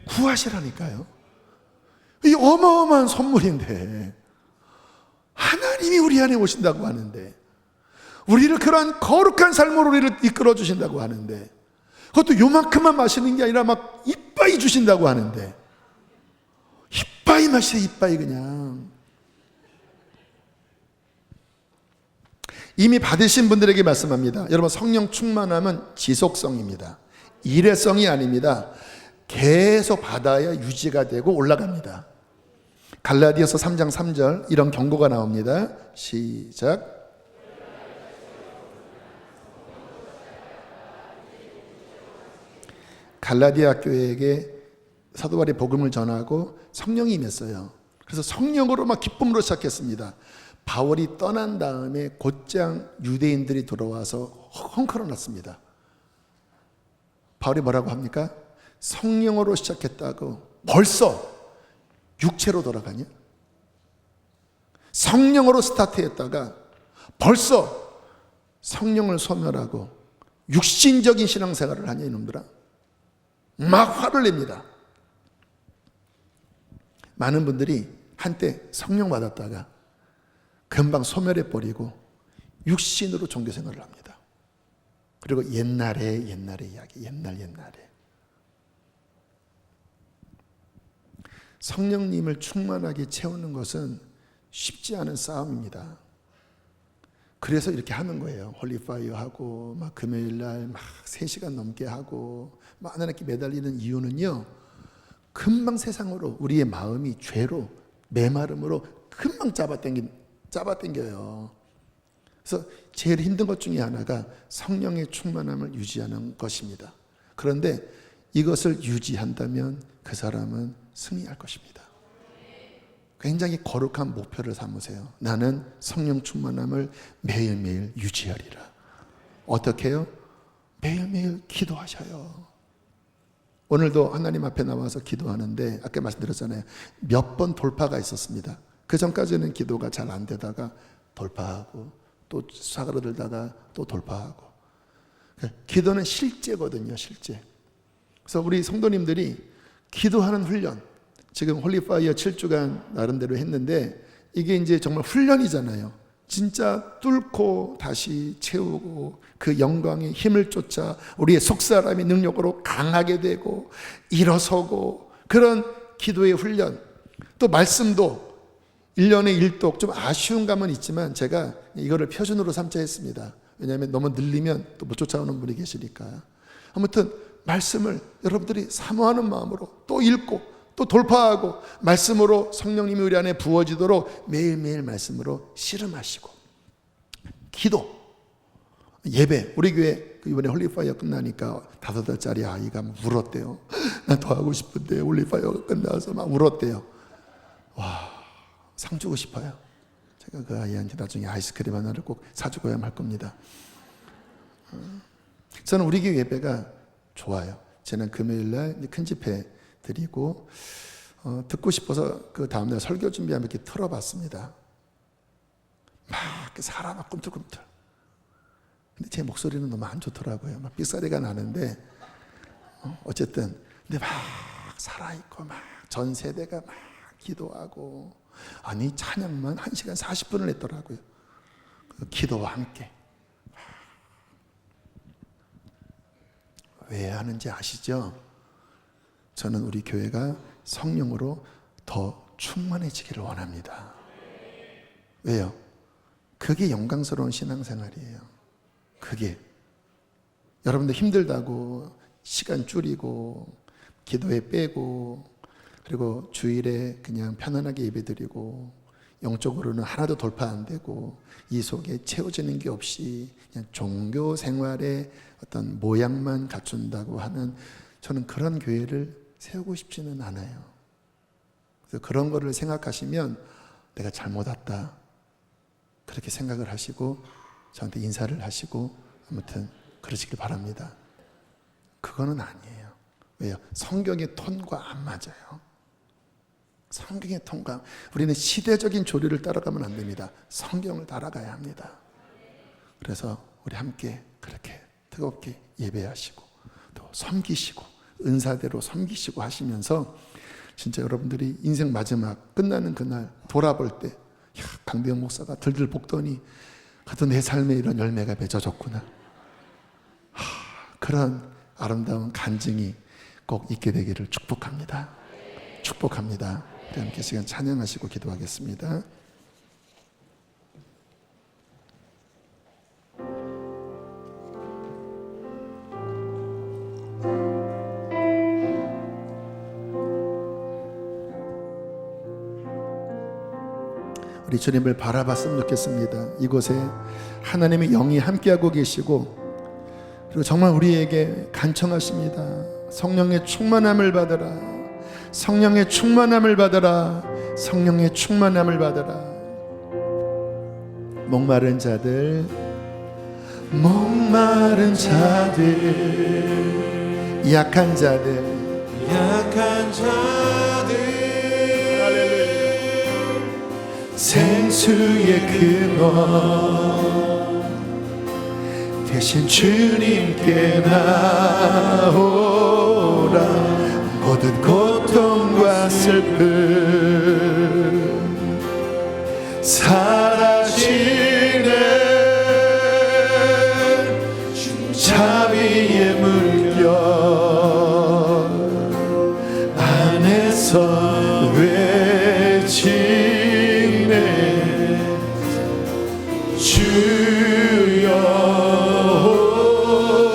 구하시라니까요. 이 어마어마한 선물인데 하나님이 우리 안에 오신다고 하는데, 우리를 그러한 거룩한 삶으로 우리를 이끌어 주신다고 하는데, 그것도 요만큼만 마시는 게 아니라 막 이빠이 주신다고 하는데, 이빠이 마시세요. 이빠이 그냥. 이미 받으신 분들에게 말씀합니다. 여러분, 성령 충만함은 지속성입니다. 일회성이 아닙니다. 계속 받아야 유지가 되고 올라갑니다. 갈라디아서 3장 3절 이런 경고가 나옵니다. 시작. 갈라디아 교회에게 사도 바울이 복음을 전하고 성령이 임했어요. 그래서 성령으로 막 기쁨으로 시작했습니다. 바울이 떠난 다음에 곧장 유대인들이 들어와서 헝클어놨습니다. 바울이 뭐라고 합니까? 성령으로 시작했다고 벌써 육체로 돌아가냐? 성령으로 스타트했다가 벌써 성령을 소멸하고 육신적인 신앙생활을 하냐 이놈들아? 막 화를 냅니다. 많은 분들이 한때 성령 받았다가 금방 소멸해버리고 육신으로 종교생활을 합니다. 그리고 옛날의 이야기, 옛날에 성령님을 충만하게 채우는 것은 쉽지 않은 싸움입니다. 그래서 이렇게 하는 거예요. 홀리파이어 하고 막 금요일날 막 3시간 넘게 하고 막 하나님께 매달리는 이유는요, 금방 세상으로 우리의 마음이 죄로 메마름으로 금방 잡아당겨요. 그래서 제일 힘든 것 중에 하나가 성령의 충만함을 유지하는 것입니다. 그런데 이것을 유지한다면 그 사람은 승리할 것입니다. 굉장히 거룩한 목표를 삼으세요. 나는 성령 충만함을 매일매일 유지하리라. 어떻게 해요? 매일매일 기도하셔요. 오늘도 하나님 앞에 나와서 기도하는데 아까 말씀드렸잖아요. 몇 번 돌파가 있었습니다. 그 전까지는 기도가 잘 안 되다가 돌파하고 또 사그라들다가 또 돌파하고. 기도는 실제거든요, 실제. 그래서 우리 성도님들이 기도하는 훈련, 지금 홀리파이어 7주간 나름대로 했는데 이게 이제 정말 훈련이잖아요. 진짜 뚫고 다시 채우고 그 영광의 힘을 쫓아 우리의 속사람의 능력으로 강하게 되고 일어서고, 그런 기도의 훈련. 또 말씀도 1년에 1독, 좀 아쉬운 감은 있지만 제가 이거를 표준으로 삼자 했습니다. 왜냐하면 너무 늘리면 또 못 쫓아오는 분이 계시니까. 아무튼 말씀을 여러분들이 사모하는 마음으로 또 읽고 또 돌파하고 말씀으로 성령님이 우리 안에 부어지도록 매일매일 말씀으로 씨름하시고, 기도, 예배. 우리 교회 이번에 홀리파이어 끝나니까 5살짜리 아이가 막 울었대요. 난 더 하고 싶은데 홀리파이어가 끝나서 막 울었대요. 와, 상 주고 싶어요. 제가 그 아이한테 나중에 아이스크림 하나를 꼭 사주고야 할 겁니다. 저는 우리 교회 예배가 좋아요. 저는 금요일날 큰 집회 드리고 듣고 싶어서 그 다음날 설교 준비하면 이렇게 틀어봤습니다. 막 사람 막 꿈틀꿈틀. 근데 제 목소리는 너무 안 좋더라고요. 막 삑사리가 나는데 어쨌든 근데 막 살아있고 막 전 세대가 막 기도하고, 아니 찬양만 1시간 40분을 했더라고요. 그 기도와 함께. 왜 하는지 아시죠? 저는 우리 교회가 성령으로 더 충만해지기를 원합니다. 왜요? 그게 영광스러운 신앙생활이에요. 그게 여러분들 힘들다고 시간 줄이고 기도에 빼고 그리고 주일에 그냥 편안하게 예배드리고 영적으로는 하나도 돌파 안 되고 이 속에 채워지는 게 없이 그냥 종교 생활의 어떤 모양만 갖춘다고 하는, 저는 그런 교회를 세우고 싶지는 않아요. 그래서 그런 거를 생각하시면 내가 잘못 왔다 그렇게 생각을 하시고 저한테 인사를 하시고 아무튼 그러시길 바랍니다. 그거는 아니에요. 왜요? 성경의 톤과 안 맞아요. 성경의 톤과, 우리는 시대적인 조류를 따라가면 안 됩니다. 성경을 따라가야 합니다. 그래서 우리 함께 그렇게 뜨겁게 예배하시고 또 섬기시고 은사대로 섬기시고 하시면서 진짜 여러분들이 인생 마지막 끝나는 그날 돌아볼 때, 야, 강대영 목사가 들들 볶더니 그래도 내 삶에 이런 열매가 맺어졌구나, 그런 아름다운 간증이 꼭 있게 되기를 축복합니다. 축복합니다. 함께 시간 찬양하시고 기도하겠습니다. 우리 주님을 바라봤으면 좋겠습니다. 이곳에 하나님의 영이 함께하고 계시고, 그리고 정말 우리에게 간청하십니다. 성령의 충만함을 받으라, 성령의 충만함을 받으라, 성령의 충만함을 받으라. 목마른 자들, 목마른 자들, 약한 자들, 약한 자들, 생수의 근원 대신 주님께 나오라. 모든 고통과 슬픔 사라지네. 자비의 물결 안에서 외치네. 주여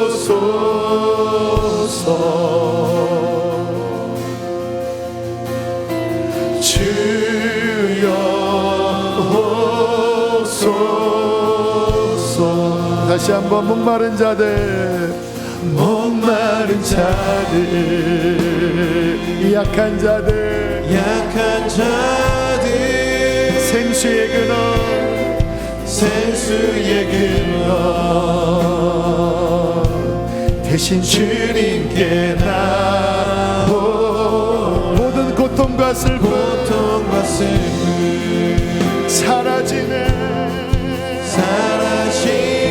오소서, 주여 오소서. 다시 한번 목마른 자들, 목마른 자들, 약한 자들, 약한 자들, 생수의 근원, 생수의 근원 대신 주님께 나오. 모든 고통과 슬픔, 고통과 슬픔 사라지네. 사라지네.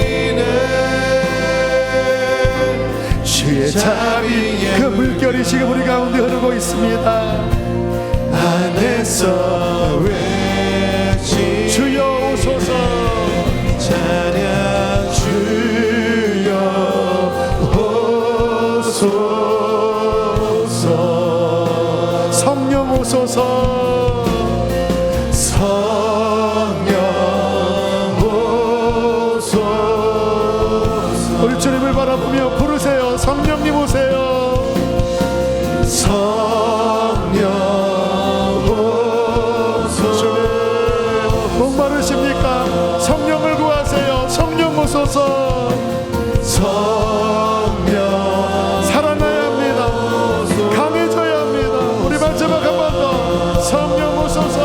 주의 자비 그 물결이 지금 우리 가운데 흐르고 있습니다. 안에서 외치 주여 오소서, 찬양 주여 오소서. 성령 오소서, 성령 오소서. 우리 주님을 바라보며 부르세요. 성령님 오세요. 성령 오소서. 목마르십니까? 성령을 구하세요. 성령 오소서. 성령 살아나야 합니다. 강해져야 합니다. 우리 마지막 한 번 더. 성령 오소서.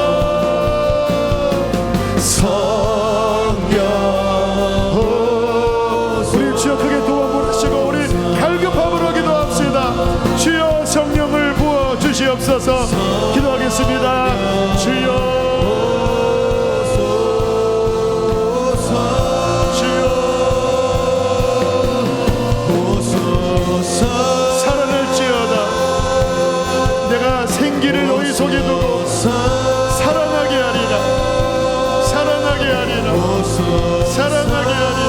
성령 오소서. 우리 주여 크게 도와 부르시고 우리 갈급함으로 기도합시다. 주여 성령을 부어 주시옵소서. 기도하겠습니다. 주여 생기를 너희 속에 두고 살아나게 하리라. 살아나게 하리라. 살아나게 하리라.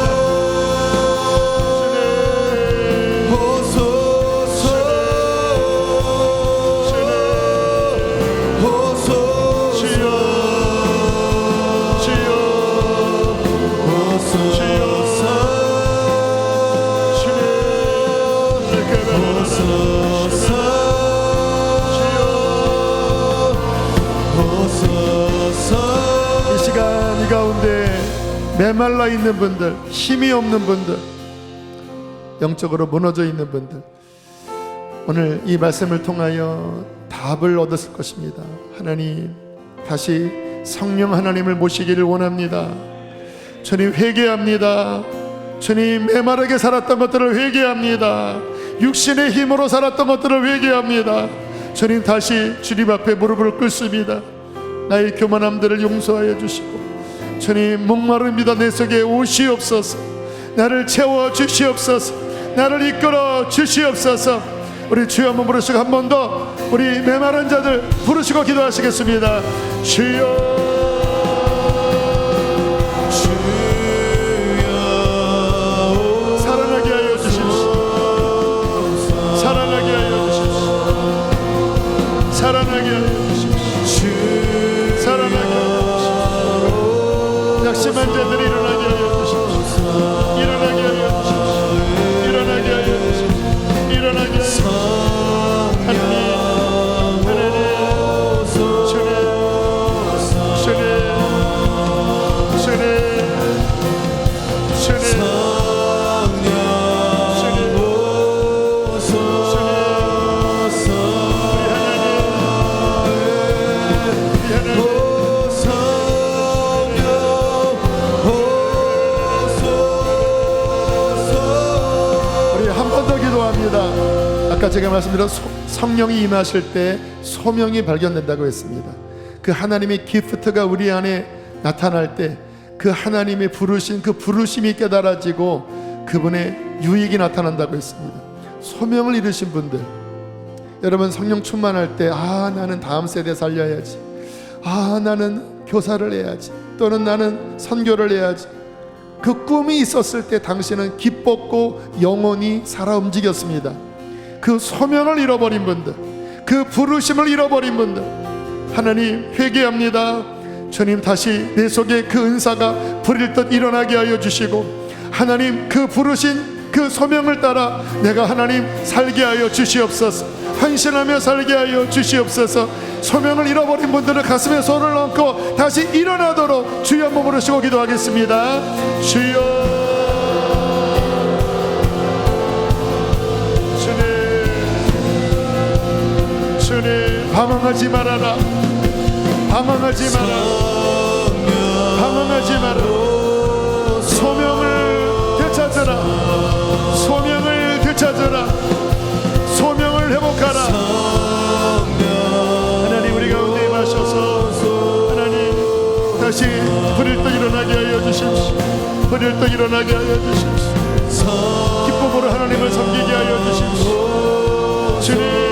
이 시간 이 가운데 메말라 있는 분들, 힘이 없는 분들, 영적으로 무너져 있는 분들, 오늘 이 말씀을 통하여 답을 얻었을 것입니다. 하나님, 다시 성령 하나님을 모시기를 원합니다. 주님 회개합니다. 주님 메마르게 살았던 것들을 회개합니다. 육신의 힘으로 살았던 것들을 회개합니다. 주님, 다시 주님 앞에 무릎을 꿇습니다. 나의 교만함들을 용서하여 주시고, 주님, 목마릅니다. 내 속에 오시옵소서. 나를 채워 주시옵소서. 나를 이끌어 주시옵소서. 우리 주여 한번 부르시고, 한 번 더 우리 메마른 자들 부르시고 기도하시겠습니다. 주여, 살아나게 하여 주십시오. 살아나게 하여 주십시오. 살아나게 하여 주십시오. 살아나게 하여 주십시오. 약심한 자들이 일어나게 하여 주십시오. 일어나게 하여 주십시오. 일어나게 하여 주십시오. 일어나게 하여 주십시오. 아까 제가 말씀드린 성령이 임하실 때 소명이 발견된다고 했습니다. 그 하나님의 기프트가 우리 안에 나타날 때 그 하나님의 부르신 그 부르심이 깨달아지고 그분의 유익이 나타난다고 했습니다. 소명을 이루신 분들, 여러분 성령 충만할 때 나는 다음 세대 살려야지, 나는 교사를 해야지, 또는 나는 선교를 해야지, 그 꿈이 있었을 때 당신은 기뻤고 영혼이 살아 움직였습니다. 그 소명을 잃어버린 분들, 그 부르심을 잃어버린 분들, 하나님 회개합니다. 주님, 다시 내 속에 그 은사가 불일 듯 일어나게 하여 주시고, 하나님 그 부르신 그 소명을 따라 내가 하나님 살게 하여 주시옵소서. 헌신하며 살게 하여 주시옵소서. 소명을 잃어버린 분들은 가슴에 손을 얹고 다시 일어나도록 주여 한번 부르시고 기도하겠습니다. 주여, 주님, 방황하지 말아라. 방황하지 마라. 방황하지 마라. 소명을 되찾으라. 소명을 되찾으라. 소명을 회복하라. 하나님, 우리 가운데 임하셔서 하나님 다시 불일 듯 일어나게 하여 주십시오. 불일 듯 일어나게 하여 주십시오. 기쁨으로 하나님을 섬기게 하여 주십시오. 주님,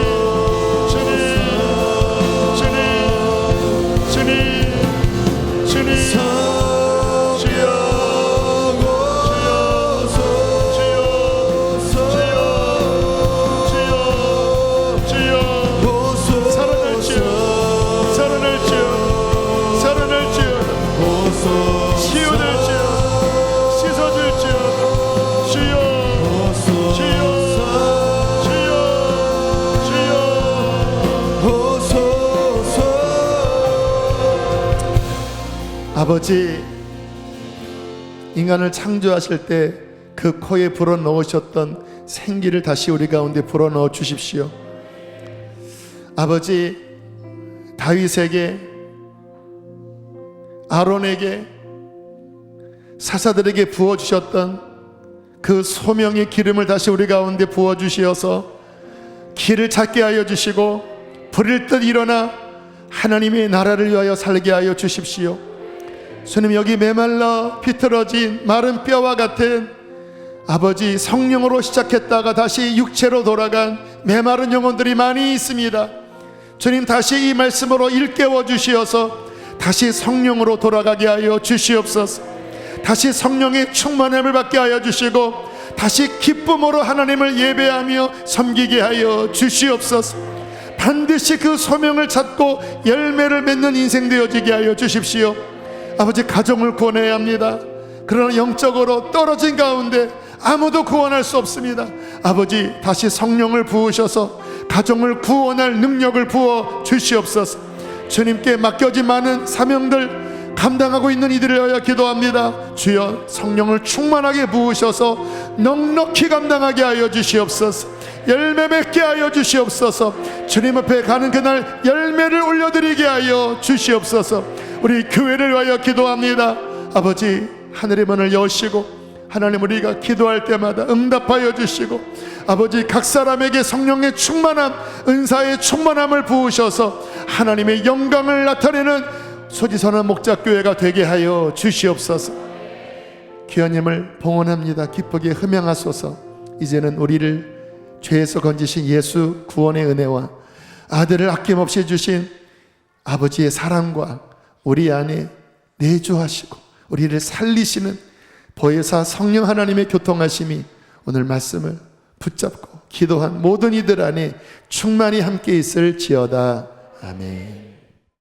아버지, 인간을 창조하실 때 그 코에 불어넣으셨던 생기를 다시 우리 가운데 불어넣어 주십시오. 아버지, 다윗에게, 아론에게, 사사들에게 부어주셨던 그 소명의 기름을 다시 우리 가운데 부어주시어서 길을 찾게 하여 주시고 불일 듯 일어나 하나님의 나라를 위하여 살게 하여 주십시오. 주님, 여기 메말라 비틀어진 마른 뼈와 같은 아버지, 성령으로 시작했다가 다시 육체로 돌아간 메마른 영혼들이 많이 있습니다. 주님, 다시 이 말씀으로 일깨워 주시어서 다시 성령으로 돌아가게 하여 주시옵소서. 다시 성령의 충만함을 받게 하여 주시고 다시 기쁨으로 하나님을 예배하며 섬기게 하여 주시옵소서. 반드시 그 소명을 찾고 열매를 맺는 인생 되어지게 하여 주십시오. 아버지, 가정을 구원해야 합니다. 그러나 영적으로 떨어진 가운데 아무도 구원할 수 없습니다. 아버지, 다시 성령을 부으셔서 가정을 구원할 능력을 부어 주시옵소서. 주님께 맡겨진 많은 사명들 감당하고 있는 이들을 위하여 기도합니다. 주여, 성령을 충만하게 부으셔서 넉넉히 감당하게 하여 주시옵소서. 열매 맺게 하여 주시옵소서. 주님 앞에 가는 그날 열매를 올려드리게 하여 주시옵소서. 우리 교회를 위하여 기도합니다. 아버지, 하늘의 문을 여시고 하나님, 우리가 기도할 때마다 응답하여 주시고 아버지, 각 사람에게 성령의 충만함, 은사의 충만함을 부으셔서 하나님의 영광을 나타내는 소지선한 목자교회가 되게 하여 주시옵소서. 귀하님을 봉헌합니다. 기쁘게 흠양하소서. 이제는 우리를 죄에서 건지신 예수 구원의 은혜와 아들을 아낌없이 주신 아버지의 사랑과 우리 안에 내주하시고 우리를 살리시는 보혜사 성령 하나님의 교통하심이 오늘 말씀을 붙잡고 기도한 모든 이들 안에 충만히 함께 있을지어다. 아멘.